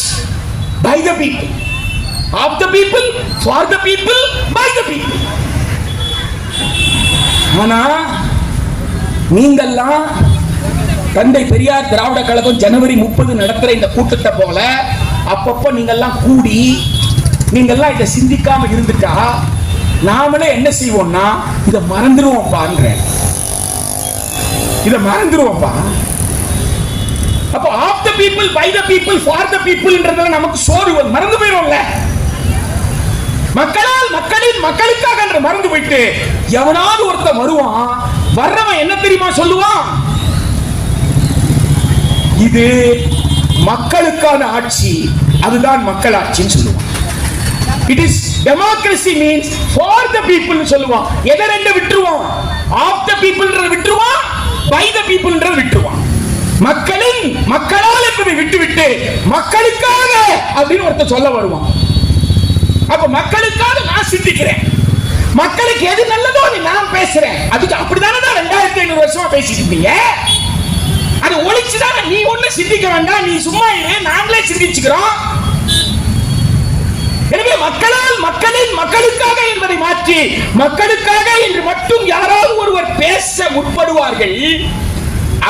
A: by the people. Of the people, for the people, by the people. ஆனா நீங்கெல்லாம் தந்தை பெரியார் திராவிட கழகம் ஜனவரி 30 நடத்துற இந்த கூட்டத்தை போல அப்பப்போ நீங்கெல்லாம் கூடி நீங்கெல்லாம் இதை சிந்திக்காம இருந்துட்டா நாமளே என்ன செய்வோம்னா இதை மறந்துடுவோம்ப்பான்ற, இதை மறந்துடுவோம்ப்பா. அப்போ of the people, by the people, for the பீப்புள்ன்றதுல நமக்கு சோறு மறந்து போயிடும்ல. மக்களால், மக்களின், மக்களுக்காக என்று மறந்து போயிட்டு எவனாவது ஒருத்தன் வருவான், வர்றவன் என்ன தெரியுமா சொல்லுவான்? இது மக்களுக்கான ஆட்சி, அதுதான் மக்கள் ஆட்சின்னு சொல்லுவான். It is democracy means for the people சொல்லுவான். எதை ரெண்டு விட்டுருவான்? ஆஃப் த பீப்புள்ன்றத விட்டுருவான், பை த பீப்புள்ன்றத விட்டுருவான். மக்களின், மக்களால் என்பதை விட்டுவிட்டு மக்களுக்காக அப்படின்னு ஒருத்தர் சொல்ல வருவான். அப்ப மக்களுக்காக நான் சிந்திக்கிறேன், மக்களுக்கு எது நல்லதோ நான் பேசுறேன். அதுக்கு அப்படிதானே 2500 வருஷமா பேசிட்டு இருந்தீங்க. அது ஒழிச்சுதான் நீ ஒண்ணு சிந்திக்க வேண்டாம், நீ சும்மா இரு, நாங்களே சிந்திச்சுக்கிறோம். எனவே மக்களால், மக்களின், மக்களுக்காக என்பதை மாற்றி மக்களுக்காக என்று மட்டும் யாராவது ஒருவர் பேச முற்படுவார்கள்.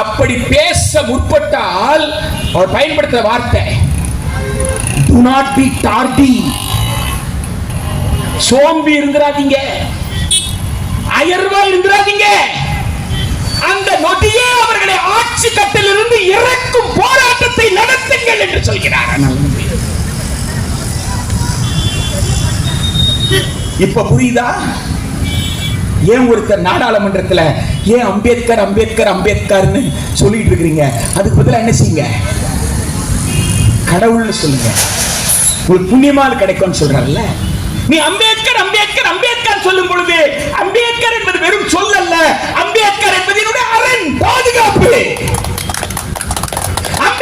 A: அப்படி பேச முற்பட்டால் அவர் பயன்படுத்துற வார்த்தை do not be tardy. சோம்பி இருந்துராதீங்க, அயர்வா இருந்துராதீங்க. அந்த நொடியே அவர்களை ஆட்சி கட்டிலிருந்து இறக்கும் போராட்டத்தை நடத்துங்கள் என்று சொல்கிறார். இப்ப புரியுதா ஏன் ஒருத்தர் நாடாளுமன்றத்தில் ஏன் அம்பேத்கர் அம்பேத்கர் அம்பேத்கர்னு சொல்லிட்டு இருக்கிறீங்க? அதுக்கு பதிலா என்ன செய்யுங்க? கடவுள்னு சொல்லுங்க, உங்களுக்கு புண்ணியமால் கிடைக்கும்னு சொல்றாருல்ல. நீ அம்பேத்கர் அம்பேத்கர் அம்பேத்கர் சொல்லும் பொழுது அம்பேத்கர் என்பது வெறும் சொல் அல்ல, அம்பேத்கர் என்பது அரண், பாதுகாப்பு.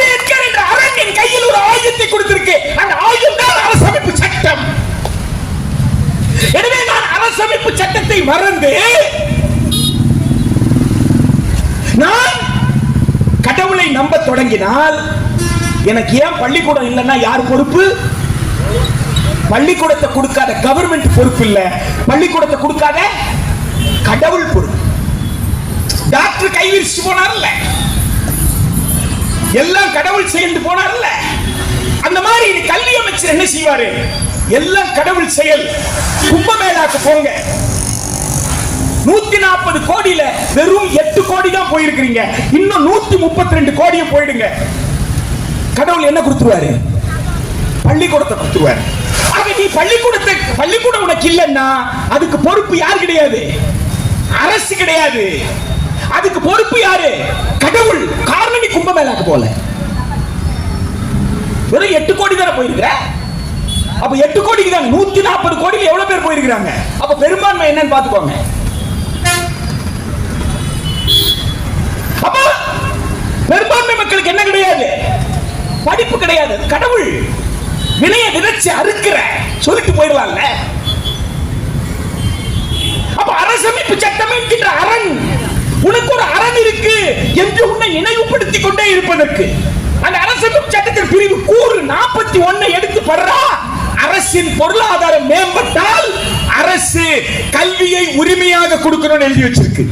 A: அம்பேத்கர் என்ற அரண் என் கையில் ஒரு ஆயுதத்தை கொடுத்திருக்கு. அந்த ஆயுதம் தான் அரசமைப்பு சட்டம். எனவே நான் அரசமைப்பு சட்டத்தை மறந்து நான் கடவுளை நம்ப தொடங்கினால் எனக்கு ஏன் பள்ளிக்கூடம் இல்லைன்னா யார் பொறுப்பு? பள்ளிக்கூடத்தை கொடுக்காத கவர்மெண்ட் பொறுப்பு இல்ல, பள்ளிக்கூடத்தை கொடுக்காத கடவுள் பொறுப்பு. டாக்டர் கைவிரிச்சு போனார்ல, எல்லாம் கடவுள் சேர்ந்து போனார்ல, அந்த மாதிரி கல்வி அமைச்சர் என்ன செய்வாரு? எல்லாம் கடவுள் செயல். கும்பமேளாக்கு போங்க, 140 கோடியில வெறும் 8 கோடி தான் போயிருக்கீங்க. இன்னும் 132 கோடியும் போயிடுங்க. கடவுள் என்ன கொடுத்துருவாரு? பள்ளிக்கூடத்தை கொடுத்துருவாரு. ஆக நீ பள்ளிக்கூடம் உனக்கு இல்லைன்னா அதுக்கு பொறுப்பு யார் கிடையாது? அரசு கிடையாது. அதுக்கு பொறுப்பு யாரு? கடவுள். காரணம் நீ கும்பமேளாக்கு போல, வெறும் 8 கோடி தானே போயிருக்கிற. அப்ப 8 கோடிக்கு தான் 140 கோடியில் எவ்வளவு பேர் போயிருக்கிறாங்க? அப்ப பெரும்பான்மை என்னன்னு பாத்துக்கோங்க. அப்ப பெரும்பான்மை மக்களுக்கு என்ன கிடையாது? படிப்பு கிடையாது. கடவுள் வினைய விதைச்சு அறுக்கிற சொல்லிட்டு போயிடலாம்ல. அப்ப அரசமைப்பு சட்டம் என்கின்ற அரண், உனக்கு ஒரு அரண் இருக்கு என்று உன்னை நினைவுபடுத்திக் கொண்டே இருப்பதற்கு அந்த அரசமைப்பு சட்டத்தின் பிரிவு கூறு 41 எடுத்து படுறா. அரசின் பொருளாதாரம் மேம்பட்டால் அரசு கல்வியை உரிமையாக கொடுக்கணும்னு எழுதி வச்சிருக்கு.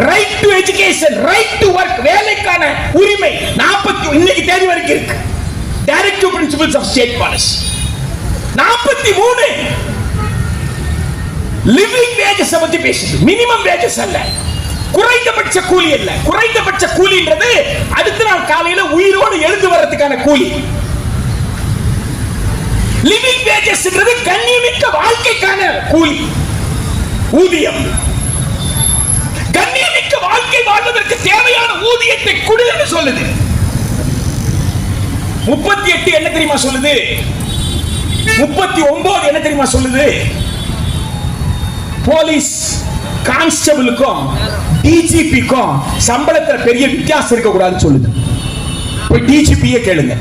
A: Right to education, right to work, வேலைக்கான உரிமை 40 இன்னைக்கு தேதி வரைக்கும் இருக்கு. Directive principles of state policy. 43 living wages பத்தி பேசுது. மினிமம் வேஜஸ் அல்ல, குறைந்தபட்ச கூலி அல்ல. குறைந்தபட்ச கூலின்றது அடுத்த நாள் காலையில உயிரோடு எழுந்து வர்றதுக்கான கூலி. லிவிங் வேஜஸ்ன்றது கண்ணியமிக்க வாழ்க்கைக்கான கூலி, ஊதியம். கண்ணியமிக்க வாழ்க்கை வாழ்வதற்கு தேவையான ஊதியத்தை கொடுன்னு சொல்லுது. 38 என்ன தெரியுமா சொல்லுது? 39 என்ன தெரியுமா சொல்லுது? போலீஸ் கான்ஸ்டபிளுக்கும் டிஜிபிக்கும் சம்பளத்துல பெரிய வித்தியாசம் இருக்க கூடாதுன்னு சொல்லுது. போய் டிஜிபியே கேளுங்க,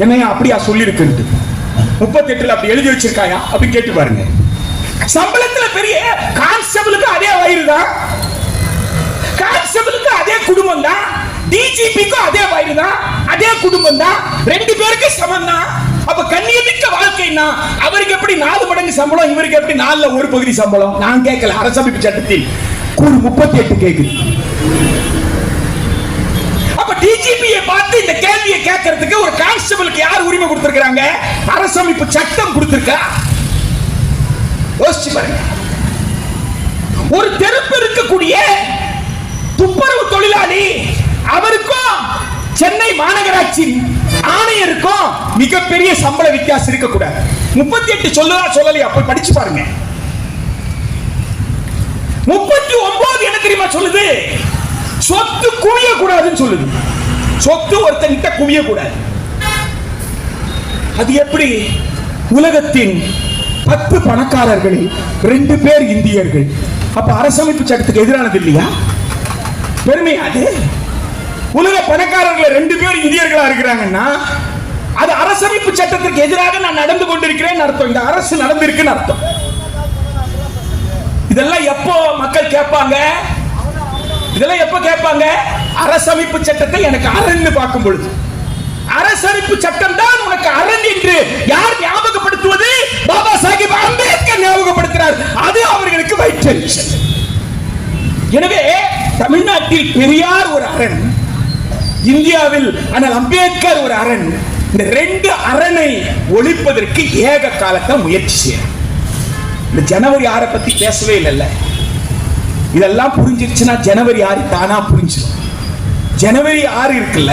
A: என்னையா அப்படியா சொல்லி இருக்கு? 38 அப்படி எழுதி வச்சிருக்காயா அப்படி கேட்டு பாருங்க. சம்பளத்துல பெரிய கான்ஸ்டபிளுக்கு அதே வயிறு தான், கான்ஸ்டபிளுக்கு அதே குடும்பம் தான், டிஜிபிக்கு அதே வயிறு தான், அதே குடும்பம் தான், 2 பேருக்கு சமம் தான். அப்ப கண்ணியமிக்க வாழ்க்கைனா அவருக்கு எப்படி 4 மடங்கு சம்பளம், இவருக்கு எப்படி 4ல 1 பகுதி சம்பளம்? நான் கேட்கல, அரசமைப்பு சட்டத்தில் கூறு 38 கேக்குது. அப்ப டிஜிபியை பார்த்து இந்த கேள்வியை கேட்கறதுக்கு ஒரு கான்ஸ்டபிளுக்கு யார் உரிமை கொடுத்திருக்காங்க? அரசமைப்பு சட்டம் கொடுத்திருக்கா? யோசிச்சு பாருங்க. ஒரு தெருப்பு இருக்கக்கூடிய துப்புரவு தொழிலாளி அவருக்கும் சென்னை மாநகராட்சி ஆணையருக்கும் மிகப்பெரிய சம்பள வித்தியாசம் இருக்க கூடாது. 38 சொல்லலையா? போய் படிச்சு பாருங்க. 39 என்ன தெரியுமா சொல்லுது? சொத்து குவிய கூடாதுன்னு சொல்லுது. சொத்து ஒருத்தன்கிட்ட குவிய கூடாது. அது எப்படி? உலகத்தின் 10 பணக்காரர்களில் 2 பேர் இந்தியர்கள். அப்ப அரசமைப்பு சட்டத்துக்கு எதிரானது இல்லையா? பெருமையாது. உலக பணக்காரர்கள் 2 பேர் இந்தியர்களா இருக்கிறாங்கன்னா அது அரசமைப்பு சட்டத்திற்கு எதிராக நான் நடந்து கொண்டிருக்கிறேன் அர்த்தம். இந்த அரசு நடந்திருக்குன்னு அர்த்தம். இதெல்லாம் எப்போ மக்கள் கேட்பாங்க? இதெல்லாம் எப்ப கேட்பாங்க? அரசமைப்பு சட்டத்தை எனக்கு அரண்னு பார்க்கும் பொழுது. அரசமைப்பு சட்டம் தான் உனக்கு அரண் என்று யார் ஞாபகப்படுத்துவது? பாபா சாஹிப் அம்பேத்கர் ஞாபகப்படுத்துறார். அது அவர்களுக்கு வயிற்றெரிச்சல். எனவே தமிழ்நாட்டில் பெரியார் ஒரு அரண், இந்தியாவில் ஆனால் அம்பேத்கர் ஒரு அரண். இந்த 2 அரணை ஒழிப்பதற்கு ஏக காலத்தை முயற்சி செய்யணும். இந்த ஜனவரி 6 பத்தி பேசவே இல்லைல்ல. இதெல்லாம் புரிஞ்சிருச்சுன்னா ஜனவரி 6 தானா புரிஞ்சிடும். ஜனவரி 6 இருக்குல்ல,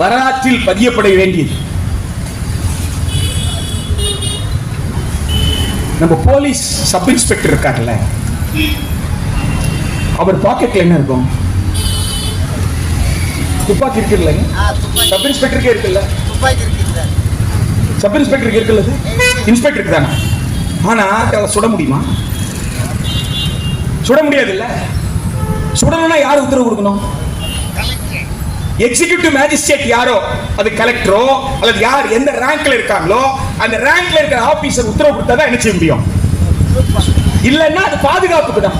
A: வரலாற்றில் பதியப்பட வேண்டியது. நம்ம போலீஸ் சப் இன்ஸ்பெக்டர் இருக்கார்ல, அவர் பாக்கெட்ல என்ன இருக்கும்? துப்பாக்கி இருக்குல்ல, சப் இன்ஸ்பெக்டருக்கு இருக்குல்ல, சப் இன்ஸ்பெக்டருக்கு இருக்குல்ல, இன்ஸ்பெக்டருக்கு தானே. ஆனா சுட முடியுமா? சுட முடியாது இல்ல. சுடணும்னா யார் உத்தரவு கொடுக்கணும்? எக்ஸிகியூட்டிவ் மேஜிஸ்ட்ரேட் யாரோ, அது கலெக்டரோ அல்லது யார் எந்த ரேங்க்ல இருக்காங்களோ அந்த ரேங்க்ல இருக்கிற ஆபீசர் உத்தரவு கொடுத்தா தான் என்ன செய்ய முடியும். இல்லன்னா அது பாதுகாப்புக்கு தான்.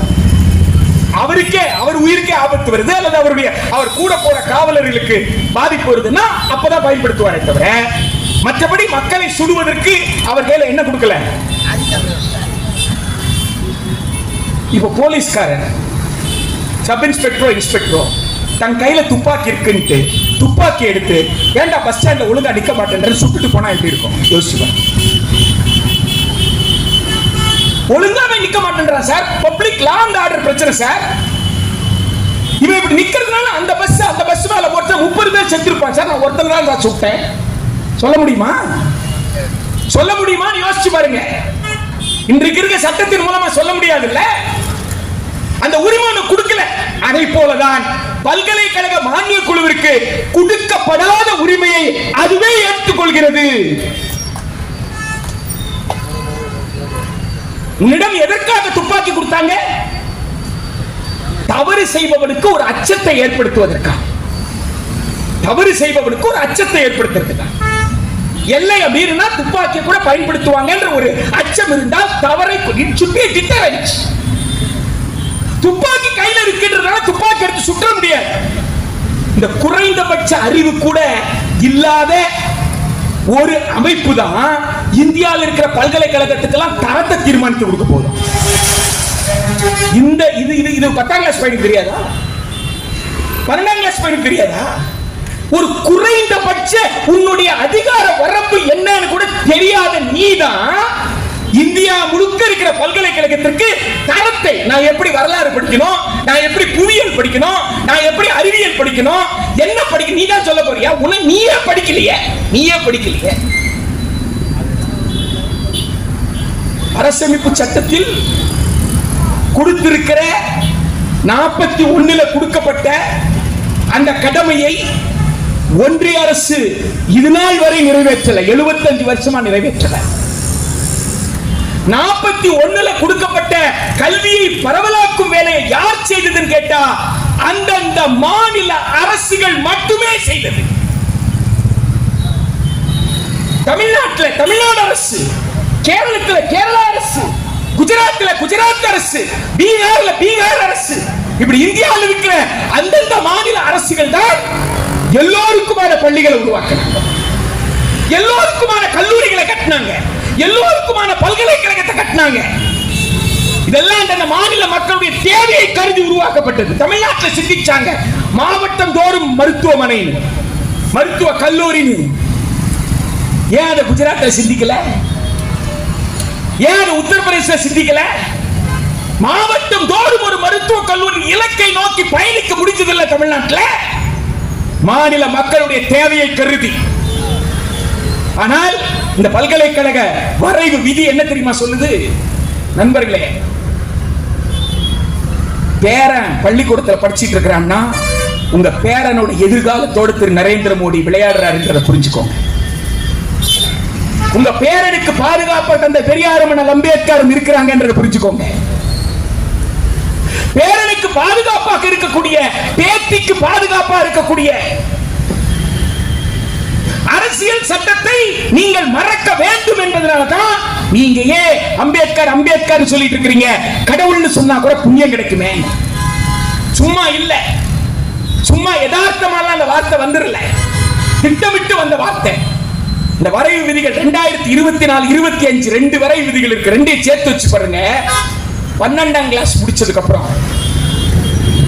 A: அவருக்கே அவர் உயிருக்கே ஆபத்து வருது அல்லது அவர் கூட போற காவலர்களுக்கு பாதிப்பு வருதுன்னா அப்பதான் பயன்படுத்துவாரே தவிர மற்றபடி மக்களை சுடுவதற்கு அவர் கையில என்ன கொடுக்கல. இப்போ போலீஸ்காரன் சப் இன்ஸ்பெக்டரோ இன்ஸ்பெக்டரோ தன் கையில துப்பாக்கி இருக்குன்ட்டு துப்பாக்கி எடுத்து வேண்டாம் பஸ் ஸ்டாண்ட்ல ஒழுங்கா நிக்க மாட்டேன் சுட்டுட்டு போனா எப்படி இருக்கும் யோசிச்சுக்கோ. ஒழுங்காவே நிக்க மாட்டேன்றான் sir. Public law and order பிரச்சனை சார். இவன் இப்படி நிக்கிறதுனால அந்த பஸ் மேல ஒருத்தர் 30 பேர் செத்துருப்பான் சார். நான் ஒருத்தர் தான் சுட்டேன் சொல்ல முடியுமா? சொல்ல முடியுமான்னு யோசிச்சு பாருங்க. இன்றைக்கு இருக்க சட்டத்தின் மூலமா சொல்ல முடியாதுல்ல. அந்த உரிமை கொடுக்கல. அதை போலதான் பல்கலைக்கழக மானிய குழுவிற்கு கொடுக்கப்படாத உரிமையை அதுவே ஏற்றுக்கொள்கிறது. உன்னிடம் எதற்காக துப்பாக்கி கொடுத்தாங்க? தவறு செய்பவனுக்கு ஒரு அச்சத்தை ஏற்படுத்துவதற்காக. தவறு செய்பவனுக்கு ஒரு அச்சத்தை ஏற்படுத்துவதற்காக. எல்லையை மீறினா துப்பாக்கி கூட பயன்படுத்துவாங்க என்ற ஒரு அச்சம் இருந்தால் தவறை சுட்டி டிட்டரன்ஸ். துப்பாக்கி கையில இருக்கின்றதால துப்பாக்கி எடுத்து சுற்ற முடியாது. இந்த குறைந்தபட்ச அறிவு கூட இல்லாத ஒரு அமைப்பு தான் இந்தியாவில் இருக்கிற பல்கலைக்கழகத்துக்கெல்லாம் தரத்தை தீர்மானித்து கொடுக்க போதும். இந்த இது 10ஆம் கிளாஸ் பையனுக்கு தெரியாதா? 12ஆம் கிளாஸ் பையனுக்கு தெரியாதா? ஒரு குறைந்தபட்ச உன்னுடைய அதிகார வரம்பு என்னன்னு கூட தெரியாத நீதான் இந்தியா முழுக்க இருக்கிற பல்கலைக்கழகத்திற்கு தரத்தை, நான் எப்படி வரலாறு படிக்கணும், நான் எப்படி புவியியல் படிக்கணும், நான் எப்படி அறிவியல் படிக்கணும், என்ன படிக்க நீ தான் சொல்ல போறியா? நீயே படிக்கலையே. அரசமைப்பு சட்டத்தில் கொடுத்திருக்கிற 41ல கொடுக்கப்பட்ட அந்த கடமையை ஒன்றிய அரசு இதுநாள் வரை நிறைவேற்றல. 75 வருஷமா நிறைவேற்றல. 41ல கொடுக்கப்பட்ட கல்வியை பரவலாக்கும் வேலையை யார் செய்ததுன்னு கேட்டா அந்தந்த மாநில அரசுகள் மட்டுமே செய்தது. தமிழ்நாட்டில் தமிழ்நாடு அரசு, கேரளத்தில் கேரள அரசு, குஜராத்தில் குஜராத் அரசு, பீகார்ல பீகார் அரசு, இப்படி இந்தியாவில் இருக்கிற அந்தந்த மாநில அரசுகள் தான் எல்லோருக்குமான பள்ளிகளை உருவாக்கினாங்க, எல்லோருக்குமான கல்லூரிகளை கட்டினாங்க, எல்லோருக்குமான பல்கலைக்கழகத்தை கட்டினாங்க. இதெல்லாம் அந்த மாநில மக்களுடைய தேவையை கருதி உருவாக்கப்பட்டது. தமிழ்நாட்டில் சிந்திச்சாங்க மாவட்டம் தோறும் மருத்துவமனை, மருத்துவ கல்லூரி. ஏன் அதை குஜராத்தில் சிந்திக்கல? ஏன் அதை உத்தரப்பிரதேச சிந்திக்கல? மாவட்டம் தோறும் ஒரு மருத்துவ கல்லூரி இலக்கை நோக்கி பயணிக்க முடிஞ்சதில்லை தமிழ்நாட்டில், மாநில மக்களுடைய தேவையை கருதி. ஆனால் இந்த பல்கலைக்கழக வரைவு விதி என்ன தெரியுமா சொல்லுது? நண்பர்களே, பேரன் பள்ளிக்கூடத்தில் படிச்சிட்டு இருக்கிறான்னா உங்க பேரனோட எதிர்காலத்தோடு திரு நரேந்திர மோடி விளையாடுறாருன்றதை புரிஞ்சுக்கோங்க. உங்க பேரனுக்கு பாதுகாப்பாக அந்த பெரியாரும் அம்பேத்கரும் இருக்கிறாங்கன்றதை புரிஞ்சுக்கோங்க. பேரனுக்கு பாதுகாப்பாக இருக்கக்கூடிய, பேத்திக்கு பாதுகாப்பாக இருக்கக்கூடிய அரசியல் சட்டத்தை நீங்கள் மறக்க வேண்டும் என்பதனால்தான் நீங்க ஏன் அம்பேத்கர் அம்பேத்கர் சொல்லிட்டு இருக்கீங்க. கடவுள்னு சொன்னா கூட புண்ணியம் கிடைக்குமே. சும்மா இல்ல, சும்மா யதார்த்தமான அந்த வார்த்தை வந்துடல, திட்டமிட்டு வந்த வார்த்தை. இந்த வரைவு விதிகள் 2024, 25 2 வரைவு விதிகள் இருக்கு. ரெண்டையும் சேர்த்து வச்சு பாருங்க. 12ஆம் கிளாஸ் முடிச்சதுக்கு அப்புறம்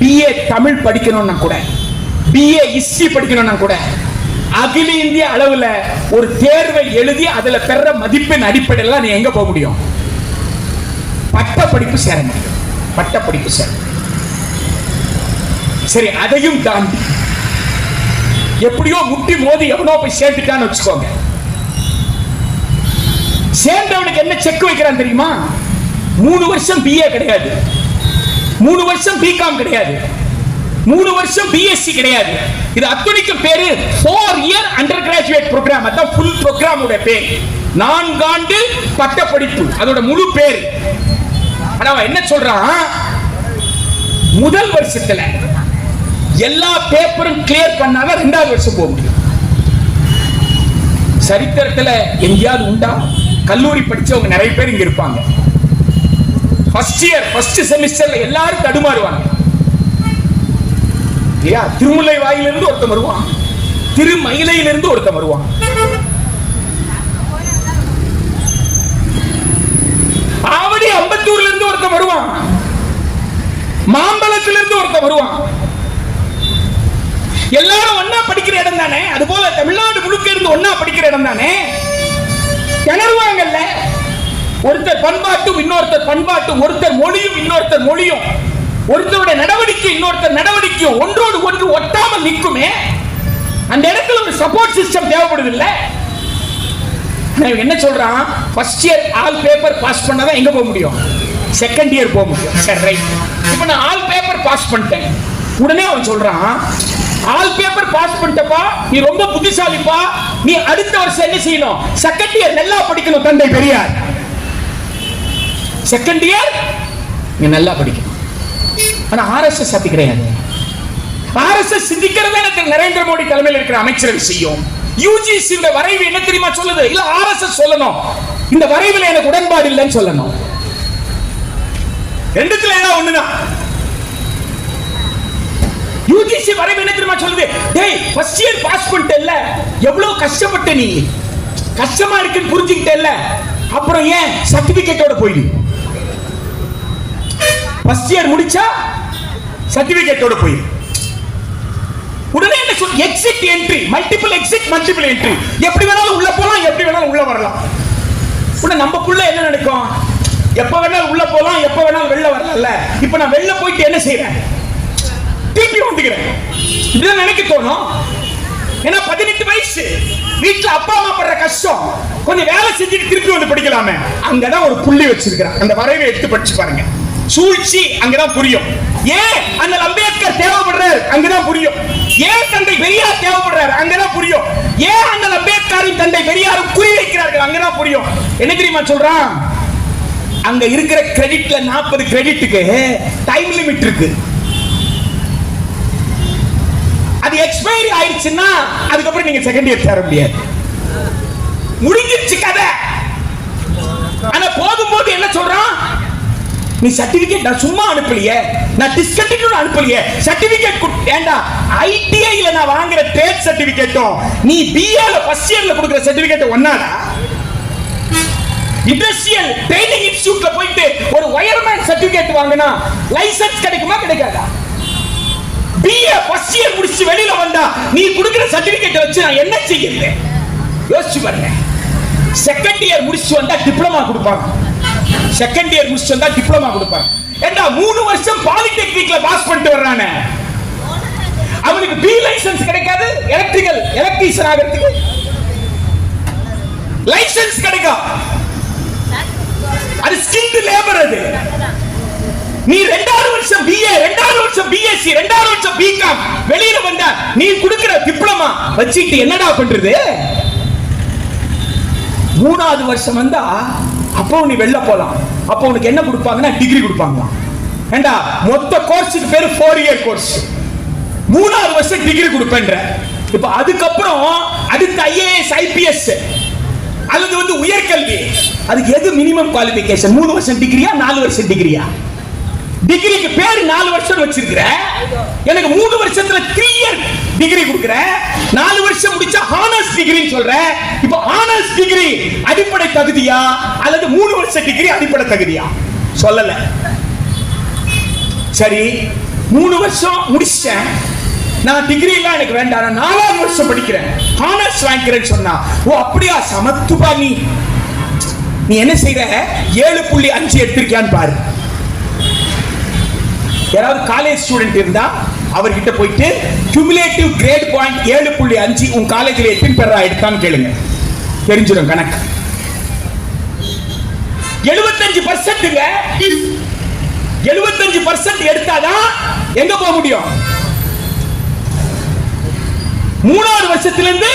A: BA தமிழ் படிக்கணும்னா கூட, BA ஹிஸ்டரி படிக்கணும்னா கூட அகில இந்திய அளவுல ஒரு தேர்வை எழுதி அதுல பெற மதிப்பெண் அடிப்படையில் நீ எங்க போக முடியும்? பட்டப்படிப்பு சேர முடியும். பட்டப்படிப்பு சேர. சரி, அதையும் தாண்டி எப்படியோ முட்டி மோதி எவனோ போய் சேர்த்துட்டான்னு வச்சுக்கோங்க. சேர்ந்தவனுக்கு என்ன செக் வைக்கிறான் தெரியுமா? 3 வருஷம் BA கிடையாது, 3 வருஷம் BCom கிடையாது, 3 வருஷம் BSc கிடையாது. இது அத்துணைக்கும் பேரு 4 year undergraduate program. அதான் full program உடைய பேர். 4 ஆண்டு பட்டப்படிப்பு, அதோட முழு பேர். ஆனா என்ன சொல்றான்? முதல் வருஷத்துல எல்லா பேப்பரும் கிளியர் பண்ணாதான் 2வது வருஷம் போக முடியும். சரித்திரத்துல எங்கேயாவது உண்டா? கல்லூரி படிச்சவங்க நிறைய பேர் இங்க இருப்பாங்க. ஃபர்ஸ்ட் இயர் ஃபர்ஸ்ட் செமிஸ்டர்ல எல்லாரும் தடுமாறுவாங்க. திருமுல்லை வாயிலிருந்து ஒருத்தன் வருவான், திருமயிலையிலிருந்து ஒருத்தன் வருவான், ஆவடி அம்பத்தூர்ல இருந்து ஒருத்தன் வருவான், மாம்பழத்திலிருந்து ஒருத்தன் வருவான். எல்லாரும் ஒன்னா படிக்கிற இடம் தானே. அது போல தமிழ்நாடு முழுக்க இருந்து ஒன்னா படிக்கிற இடம் தானே. கிணறுவாங்கல்ல. ஒருத்தர் பண்பாட்டும் இன்னொருத்தர் பண்பாட்டும், ஒருத்தர் மொழியும் இன்னொருத்தர் மொழியும், ஒருத்தருடைய நடவடிக்கை இன்னொருத்தர் நடவடிக்கையும் ஒன்றோடு ஒன்று ஒட்டாமல் நிற்குமே. அந்த இடத்துல ஒரு சப்போர்ட் சிஸ்டம் தேவைப்படுது இல்ல. என்ன சொல்றான்? First year all paper pass பண்ணாதான் எங்க போக முடியும்? செகண்ட் இயர் போக முடியும். சரி ரைட். இப்போ நான் ஆல் பேப்பர் பாஸ் பண்ணிட்டேன். உடனே அவன் சொல்றான், ஆல் பேப்பர் பாஸ் பண்ணிட்டப்பா, நீ ரொம்ப புத்திசாலிப்பா, நீ அடுத்த வருஷம் என்ன செய்யணும்? செகண்ட் இயர் நல்லா படிக்கணும். தந்தை பெரியார் செகண்ட் இயர் நீ நல்லா படிக்கணும். ஆனா ஆர்எஸ்எஸ் அப்படி கிடையாது. ஆர்எஸ்எஸ் சிந்திக்கிறதே நரேந்திர மோடி தலைமையில் இருக்கிற அமைச்சரவை செய்யும். யூஜிசி வரைவு என்ன தெரியுமா சொல்லுது? இல்ல ஆர்எஸ்எஸ் சொல்லணும், இந்த வரைவில் எனக்கு உடன்பாடு இல்லைன்னு சொல்லணும். ரெண்டுத்துல ஏதாவது ஒண்ணுதான். யூஜிசி வரைவு என்ன தெரியுமா சொல்லுது? டேய் ஃபர்ஸ்ட் இயர் பாஸ் பண்ணிட்டல்ல, எவ்வளவு கஷ்டப்பட்ட நீ, கஷ்டமா இருக்குன்னு புரிஞ்சுக்கிட்டல்ல, அப்புறம் ஏன் சர்டிபிகேட்டோட போயிடு. ஃபர்ஸ்ட் இயர் முடிச்சா சர்டிபிகேட்டோட போயிடு. உடனே என்ன சொல்? Exit entry, multiple exit, multiple entry. எப்படி வேணாலும் உள்ள போலாம், எப்படி வேணாலும் உள்ள வரலாம். உடனே நமக்குள்ள என்ன நடக்கும்? எப்ப வேணாலும் உள்ள போலாம், எப்ப வேணாலும் வெளில வரல. இப்ப நான் வெளில போயிட்டு என்ன செய்யறேன்? திருப்பி வந்துக்கிறேன். இதுதான் நினைக்க தோணும். ஏன்னா 18 வயசு, வீட்டுல அப்பா அம்மா படுற கஷ்டம், கொஞ்சம் வேலை செஞ்சுட்டு திருப்பி வந்து படிக்கலாமே. அங்கதான் ஒரு புள்ளி வச்சிருக்கிறேன். அந்த வரைவை எடுத்து படிச்சு பாருங்க. சூழ்ச்சி அங்கதான் புரியும். ஏன் அந்த அம்பேத்கர் தேவைப்படுறாரு அங்கதான் புரியும். ஏன் தந்தை பெரியார் தேவைப்படுறாரு அங்கதான் புரியும். ஏன் அந்த அம்பேத்கரின் தந்தை பெரியாரும் குறி வைக்கிறார்கள் அங்கதான் புரியும். என்ன தெரியுமா சொல்றான்? அங்க இருக்கிற கிரெடிட்ல 40 கிரெடிட்டுக்கு டைம் லிமிட் இருக்கு. அது எக்ஸ்பைரி ஆயிடுச்சுன்னா அதுக்கப்புறம் நீங்க செகண்ட் இயர் சேர முடியாது. முடிஞ்சிருச்சு கதை. ஆனா போகும்போது என்ன சொல்றான்? நீ சர்டிபிகேட் நான் சும்மா அனுப்பலையே, நான் டிஸ்கண்டினியூ அனுப்பலையே, சர்டிபிகேட் ஏண்டா ஐடிஐல நான் வாங்குற ட்ரேட் சர்டிபிகேட்டும் நீ பிஏல ஃபர்ஸ்ட் இயர்ல கொடுக்கிற சர்டிபிகேட் ஒண்ணாடா? இண்டஸ்ட்ரியல் ட்ரைனிங் இன்ஸ்டிடியூட்ல போயிட்டு ஒரு வயர்மேன் சர்டிபிகேட் வாங்கினா லைசென்ஸ் கிடைக்குமா கிடைக்காதா? பிஏ ஃபர்ஸ்ட் இயர் முடிச்சு வெளியில வந்தா நீ கொடுக்கிற சர்டிபிகேட் வச்சு நான் என்ன செய்யறது? யோசிச்சு பாருங்க. செகண்ட் இயர் முடிச்சு வந்தா டிப்ளமா கொடுப்பாங்க. செகண்ட் இயர் முடிச்சு வந்தா டிப்ளமா கொடுப்பாங்க. ஏண்டா 3 வருஷம் பாலிடெக்னிக்ல பாஸ் பண்ணிட்டு வர்றானே, அவனுக்கு பி லைசென்ஸ் கிடைக்காது. எலக்ட்ரீஷியன் ஆகிறதுக்கு லைசென்ஸ் கிடைக்கும். அது ஸ்கில்ட் லேபர். அது நீ 2வது வருஷம் பிஏ, 2வது வருஷம் பிஎஸ்சி, 2வது வருஷம் பிகாம் வெளியில வந்தா நீ கொடுக்கிற டிப்ளமா வச்சிட்டு என்னடா பண்றது? 3வது வருஷம் வந்தா அப்போ நீ வெளில போலாம். அப்போ உனக்கு என்ன கொடுப்பாங்கன்னா டிகிரி கொடுப்பாங்க. ஏண்டா மொத்த கோர்ஸுக்கு பேரு 4 இயர் கோர்ஸ். 3வது வருஷம் டிகிரி கொடுப்பேன்ற. இப்ப அதுக்கப்புறம் அடுத்த ஐஏஎஸ் ஐபிஎஸ் அல்லது வந்து உயர்கல்வி, அதுக்கு எது மினிமம் குவாலிஃபிகேஷன்? 3 வருஷம் டிகிரியா 4 வருஷம் டிகிரியா? டிகிரிக்கு பேர் 4 வருஷம் வச்சிருக்கிற. எனக்கு 3 வருஷத்துல 3 இயர் டிகிரி கொடுக்கிற. 4 வருஷம் முடிச்சா ஹானர்ஸ் டிகிரின்னு சொல்ற. இப்போ ஹானர்ஸ் டிகிரி அடிப்படை தகுதியா அல்லது 3 வருஷம் டிகிரி அடிப்படை தகுதியா? சொல்லல. சரி 3 வருஷம் முடிச்சேன், நான் டிகிரி எல்லாம் எனக்கு வேண்டாம், நான் 4வது வருஷம் படிக்கிறேன், ஹானர்ஸ் வாங்கிக்கிறேன்னு சொன்னா, ஓ அப்படியா சமத்துவா? நீ என்ன செய்யற? 7.5 எடுத்திருக்கியான்னு பாரு. யாராவது காலேஜ் ஸ்டூடெண்ட் இருந்தா அவர்கிட்ட போயிட்டு cumulative grade point 7.5 உன் காலேஜில் எத்தனை பேர் எடுத்தான்னு கேளுங்க, தெரிஞ்சிடும் கணக்கு. 75%ங்க, 75% எடுத்தாதான் எங்க போக முடியும்? 3வது வருஷத்திலிருந்து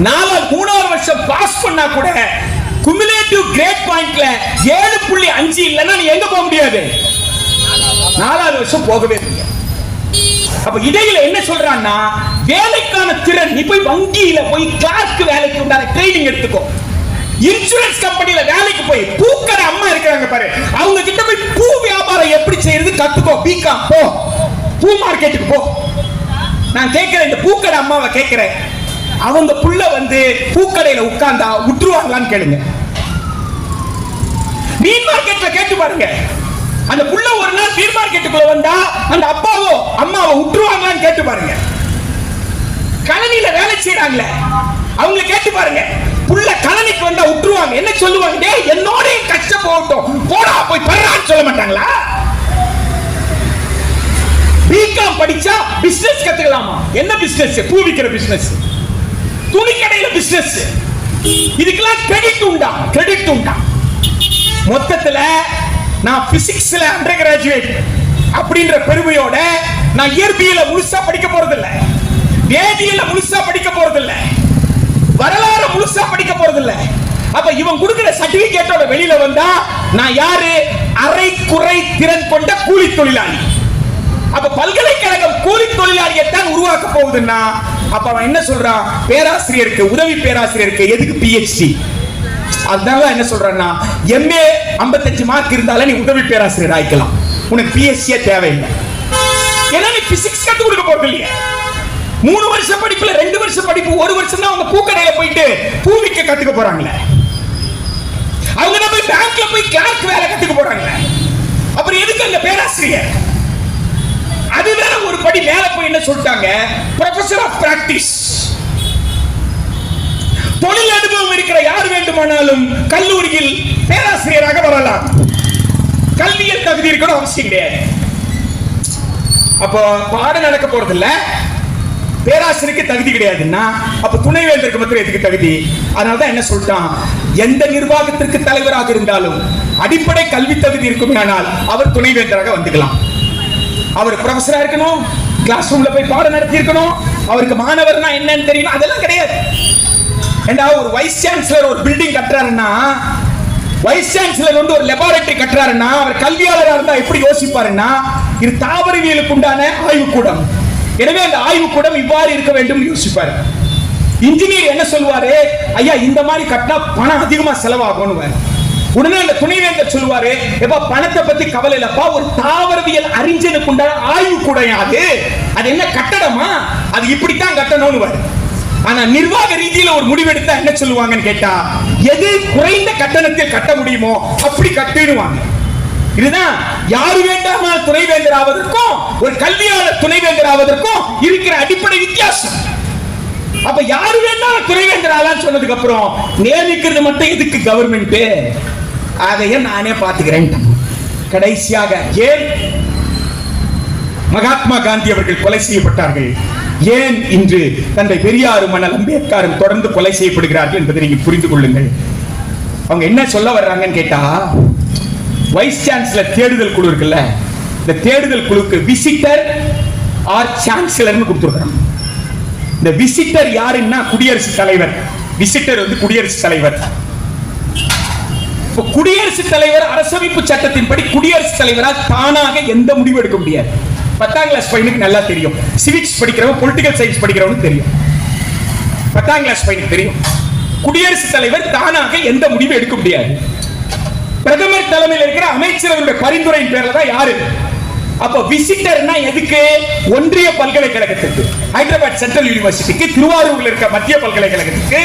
A: 3வது வருஷம் பாஸ் பண்ணா கூட cumulative grade pointல 7.5 இல்லைன்னா நீ எங்க போக முடியாது? 4வது வருஷம் போகவே முடியாது. அப்ப இடையில என்ன சொல்றான்னா, வேலைக்கான திறன், நீ போய் வங்கியில போய் கிளார்க் வேலைக்கு உண்டான ட்ரைனிங் எடுத்துக்கோ. இன்சூரன்ஸ் கம்பெனில வேலைக்கு போய் பூக்கடை அம்மா இருக்கிறாங்க பாரு, அவங்க கிட்ட போய் பூ வியாபாரம் எப்படி செய்யறது கத்துக்கோ. பிகாம் போ, பூ மார்க்கெட்டுக்கு போ. நான் கேட்கிறேன், இந்த பூக்கடை அம்மாவை கேட்கிறேன், அவங்க புள்ள வந்து பூக்கடையில உட்கார்ந்தா விட்டுருவாங்களான்னு கேளுங்க. மீன் மார்க்கெட்ல கேட்டு பாருங்க, அந்த புள்ள ஒரு நாள் மீன் மார்க்கெட்டுக்குள்ள வந்தா அந்த அப்பாவோ அம்மாவோ விட்டுருவாங்களான்னு கேட்டு பாருங்க. கழனியில வேலை செய்யறாங்களே அவங்க கேட்டு பாருங்க, புள்ள கழனிக்கு வந்தா விட்டுருவாங்க. என்ன சொல்லுவாங்க? டேய் என்னோட கஷ்டம் போகட்டும், போடா போய் பர்றான்னு சொல்ல மாட்டாங்களா? பிகாம் படிச்சா பிசினஸ் கத்துக்கலாமா? என்ன பிசினஸ்? பூ விக்கிற பிசினஸ், துணி கடையில பிசினஸ். இதுக்கெல்லாம் கிரெடிட் உண்டா? கிரெடிட் உண்டா? மொத்தத்துல நான் பிசிக்ஸ்ல அண்டர் கிராஜுவேட் அப்படின்ற பெருமையோட நான் இயற்பியல முழுசா படிக்க போறதில்ல, வேதியியல முழுசா படிக்க போறதில்ல, வரலாறு முழுசா படிக்க போறதில்ல. அப்ப இவன் கொடுக்கிற சர்டிபிகேட்டோட வெளியில வந்தா நான் யாரு? அரை குறை திறன் கொண்ட கூலி தொழிலாளி. அப்ப பல்கலைக்கழகம் கூலி தொழிலாளியை தான் உருவாக்க போகுதுன்னா, அப்ப அவன் என்ன சொல்றான்? பேராசிரியருக்கு, உதவி பேராசிரியருக்கு எதுக்கு பிஹெச்டி? அதனால என்ன சொல்றான்னா, எம்ஏ 55 மார்க் இருந்தாலே நீ உதவி பேராசிரியர் ஆயிக்கலாம், உனக்கு பிஎஸ்சியே தேவையில்லை. ஏன்னா நீ பிசிக்ஸ் கத்து கொடுக்க போறது இல்லையே. 3 வருஷம் படிப்புல 2 வருஷம் படிப்பு, 1 வருஷம் தான் அவங்க பூக்கடையில போயிட்டு பூ விக்க கத்துக்க போறாங்களே. அவங்க தான் போய் பேங்க்ல போய் கிளார்க் வேலை கத்துக்க போறாங்களே. அப்புறம் எதுக்கு அந்த பேராசிரியர்? அது வேற ஒரு படி மேல போய் என்ன சொல்லிட்டாங்க? Professor of practice. தொழில் அனுபவம் இருக்கிற யார் வேண்டுமானாலும் கல்லூரியில் பேராசிரியராக வரலாம். கல்வியல் தகுதி இருக்கணும் அவசியம் கிடையாது. அப்போ பாடம் நடக்க போறது இல்ல, பேராசிரியருக்கு தகுதி கிடையாதுன்னா அப்ப துணைவேந்தருக்கு மட்டும் எதுக்கு தகுதி? அதனாலதான் என்ன சொல்லிட்டான், எந்த நிர்வாகத்திற்கு தலைவராக இருந்தாலும் அடிப்படை கல்வி தகுதி இருக்குமே, ஆனால் அவர் துணைவேந்தராக வந்துக்கலாம். அவர் ப்ரொஃபஸரா இருக்கணும், கிளாஸ் ரூம்ல போய் பாடம் நடத்தி இருக்கணும், அவருக்கு மாணவர்னா என்னன்னு தெரியணும், அதெல்லாம் கிடையாது. ஒரு வைஸ் சான்சலர் ஒரு பில்டிங் கட்டுறாருன்னா, வைஸ் சான்சலர் வந்து ஒரு லெபார்டரி கட்டுறாருன்னா, அவர் கல்வியாளராக இருந்தா எப்படி யோசிப்பாருன்னா, இது தாவரவியலுக்கு உண்டான ஆய்வுக்கூடம், எனவே அந்த ஆய்வுக்கூடம் இவ்வாறு இருக்க வேண்டும் யோசிப்பாரு. இன்ஜினியர் என்ன சொல்லுவாரு? ஐயா இந்த மாதிரி கட்டினா பணம் அதிகமா செலவாகும். உடனே அந்த துணைவேந்தர் சொல்லுவாரு, எப்பா பணத்தை பத்தி கவலை இல்லப்பா, ஒரு தாவரவியல் அறிஞனுக்கு உண்டான ஆய்வுக்கூடம் அது என்ன கட்டடமா, அது இப்படித்தான் கட்டணும்னு. ஆனா நிர்வாக ரீதியில ஒரு முடிவெடுத்தா என்ன சொல்லுவாங்கன்னு கேட்டா, எது குறைந்த கட்டணத்தில் கட்ட முடியுமோ அப்படி கட்டிடுவாங்க. இதுதான் யாரு வேண்டாமா துணைவேந்தர் ஆவதற்கும் ஒரு கல்வியாளர் துணைவேந்தர் ஆவதற்கும் இருக்கிற அடிப்படை வித்தியாசம். அப்ப யாரு வேண்டாம் துணைவேந்தர் ஆளான்னு சொன்னதுக்கு அப்புறம் நியமிக்கிறது மட்டும் எதுக்கு கவர்மெண்ட்? அதையே நானே பாத்துக்கிறேன். கடைசியாக ஏன் மகாத்மா காந்தி அவர்கள் கொலை செய்யப்பட்டார்கள்? ஏன் இன்று தந்தை பெரியாரும் அண்ணல் அம்பேத்கரும் தொடர்ந்து கொலை செய்யப்படுகிறார்கள் என்பதை நீங்க புரிந்து கொள்ளுங்கள். அவங்க என்ன சொல்ல வர்றாங்கன்னு கேட்டா, வைஸ் சான்சலர் தேடுதல் குழு இருக்குல்ல, இந்த தேடுதல் குழுக்கு விசிட்டர் ஆர் சான்சலர்னு கொடுத்துருக்காங்க. இந்த விசிட்டர் யாருன்னா குடியரசுத் தலைவர். விசிட்டர் வந்து குடியரசுத் தலைவர். குடியரசுத் தலைவர் அரசமைப்பு சட்டத்தின்படி குடியரசுத் தலைவரால் தானாக எந்த முடிவு எடுக்க முடியாது. 10ஆம் கிளாஸ் பையனுக்கு நல்லா தெரியும், சிவிக்ஸ் படிக்கிறவங்க பொலிட்டிக்கல் சயின்ஸ் படிக்கிறவங்க தெரியும். 10ஆம் கிளாஸ் பையனுக்கு தெரியும், குடியரசுத் தலைவர் தானாக எந்த முடிவு எடுக்க முடியாது. பிரதமர் தலைமையில் இருக்கிற அமைச்சர்களுடைய பரிந்துரையின் பேர்ல தான் யாரு. அப்ப விசிட்டர்னா எதுக்கு? ஒன்றிய பல்கலைக்கழகத்துக்கு, ஹைதராபாத் சென்ட்ரல் யூனிவர்சிட்டிக்கு, திருவாரூர்ல இருக்க மத்திய பல்கலைக்கழகத்துக்கு,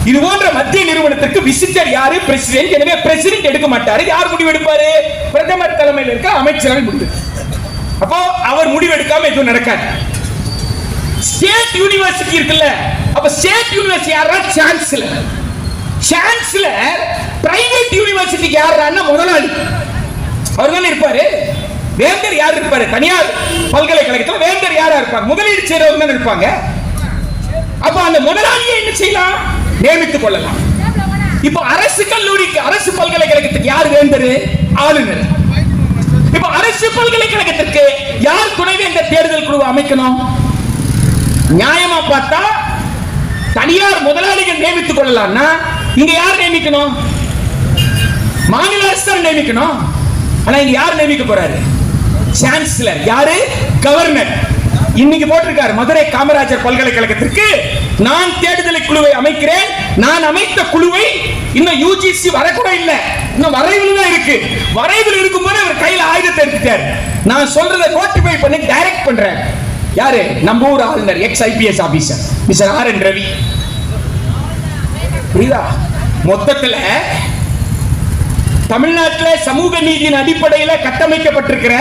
A: இது போன்ற மத்திய நிறுவனத்திற்கு விசிட்டர் யாரு? பிரசிடென்ட். எனவே பிரசிடென்ட் எடுக்க மாட்டாரு. யார் முடிவு எடுப்பாரு? பிரதமர் தலைமையில் இருக்க அமைச்சர்கள் முடிவு. அப்போ அவர் முடிவு எடுக்காம எதுவும் நடக்காது. ஸ்டேட் யூனிவர்சிட்டி இருக்குல்ல, அப்ப ஸ்டேட் யூனிவர்சிட்டி யாரா? சான்சலர். சான்சலர் பிரைவேட் யூனிவர்சிட்டிக்கு யாரான்னா முதலாளி, அவர் தானே இருப்பாரு. வேந்தர் யார் இருப்பாரு? தனியார் பல்கலைக்கழகத்தில் வேந்தர் யாரா இருப்பாங்க? முதலீடு செய்யறவங்க தான் இருப்பாங்க. அப்ப அந்த முதலாளியை என்ன செய்யலாம்? நியமித்துக் கொள்ளலாம். இப்ப அரசு கல்லூரிக்கு, அரசு பல்கலைக்கழகத்துக்கு யார் வேந்தர்? ஆளுநர். இப்ப அரசு பல்கலைக்கழகத்திற்கு யார் துணைவேந்தர் தேர்தல் குழு அமைக்கணும்? நியாயமா பார்த்தா தனியார் முதலாளிகள் நியமித்துக் கொள்ளலாம்னா இங்க யார் நியமிக்கணும்? மாநில அரசு நியமிக்கணும். ஆனா இங்க யார் நியமிக்க போறாரு? சான்சலர். யாரு? கவர்னர். இன்னைக்கு போட்டிருக்காரு மதுரை காமராஜர் பல்கலைக்கழகத்திற்கு நான் தேடுதலை குழுவை அமைக்கிறேன். நான் அமைத்த குழுவை இன்னும் யூஜிசி வரக்கூட இல்ல, இன்னும் வரைவில் தான் இருக்கு. வரைவில் இருக்கும்போது அவர் கையில ஆயுதத்தை எடுத்துட்டார். நான் சொல்றதை நோட்டிஃபை பண்ணி டைரக்ட் பண்றேன். யாரு? நம்ம ஊர் ஆளுநர், X IPS officer mister R. N.. Ravi. புரியுதா? மொத்தத்துல தமிழ்நாட்டில் சமூக நீதியின் அடிப்படையில் கட்டமைக்கப்பட்டிருக்கிற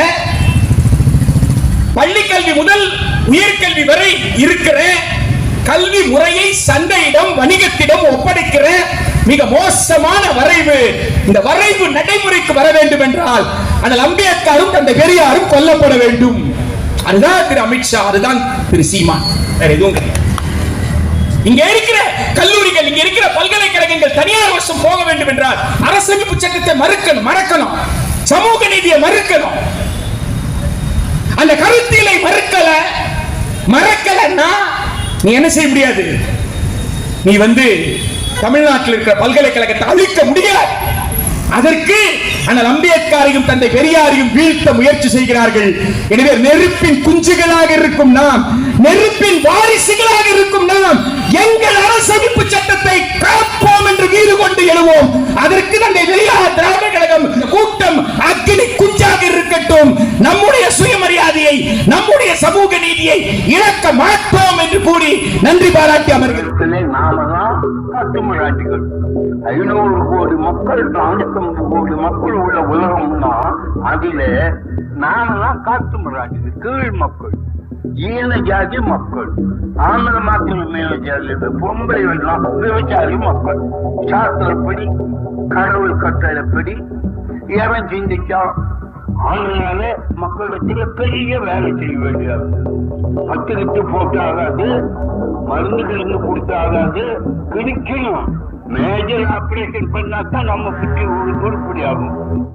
A: பள்ளி கல்வி முதல் உயர்கல்வி வரை இருக்கிற கல்வி முறையை சந்தையிடம், வணிகத்திடம் ஒப்படைக்கிற மிக மோசமான வரைவு. இந்த வரைவு நடைமுறைக்கு வர வேண்டும் என்றால் அண்ணல் அம்பேத்கரும் தந்தை பெரியாரும் கொல்லப்பட வேண்டும். அதுதான் திரு அமித்ஷா, அதுதான் திரு சீமான், வேற எதுவும் கிடையாது. இங்க இருக்கிற கல்லூரிகள், இங்க இருக்கிற பல்கலைக்கழகங்கள் தனியார் வசம் போக வேண்டும் என்றால் அரசமைப்பு சட்டத்தை மறக்கணும், சமூக நீதியை மறுக்கணும். அந்த கருத்தியலை மறக்கலன்னா நீ என்ன செய்ய முடியாது? நீ தமிழ்நாட்டில் இருக்கிற பல்கலைக்கழகத்தை அழிக்க முடியாது. அதற்கு அண்ணல் அம்பேத்கரையும் தந்தை பெரியாரையும் வீழ்த்த முயற்சி செய்கிறார்கள். எனவே நெருப்பின் குஞ்சுகளாக இருக்கும் நாம், நெருப்பின் வாரிசுகளாக இருக்கும் நாம் எங்கள் அரசமைப்பு சட்டத்தை காப்போம் என்று வீறு கொண்டு எழுவோம். அதற்கு தந்தை பெரியார் திராவிட கழகம் கூட்டம் அக்கினி குஞ்சாக இருக்கட்டும். நம்முடைய சுயமரியாதையை, நம்முடைய சமூக நீதியை இழக்க மாட்டோம் என்று கூறி நன்றி பாராட்டி அமர்கிறோம்.
B: 500 கோடி மக்கள், 450 கோடி மக்கள் உள்ள உலகம்னா அதில நாமெல்லாம் காத்து மராட்சி கீழ் மக்கள், ஈன ஜாதி மக்கள், ஆந்திர மக்கள் மேல ஜாதி, பொம்பளை எல்லாம் விவசாயி மக்கள். சாஸ்திரப்படி, கடவுள் கட்டளைப்படி எவன் சிந்திச்சா அதனால மக்களிடத்துல பெரிய வேலை செய்ய வேண்டியது. பத்திரிட்டு போட்டு ஆகாது, மருந்துகளுக்கு கொடுத்து ஆகாது, கிணிக்கணும். மேஜர் ஆபரேஷன் பண்ணாதான் நம்ம குட்டி உருப்படி ஆகும்.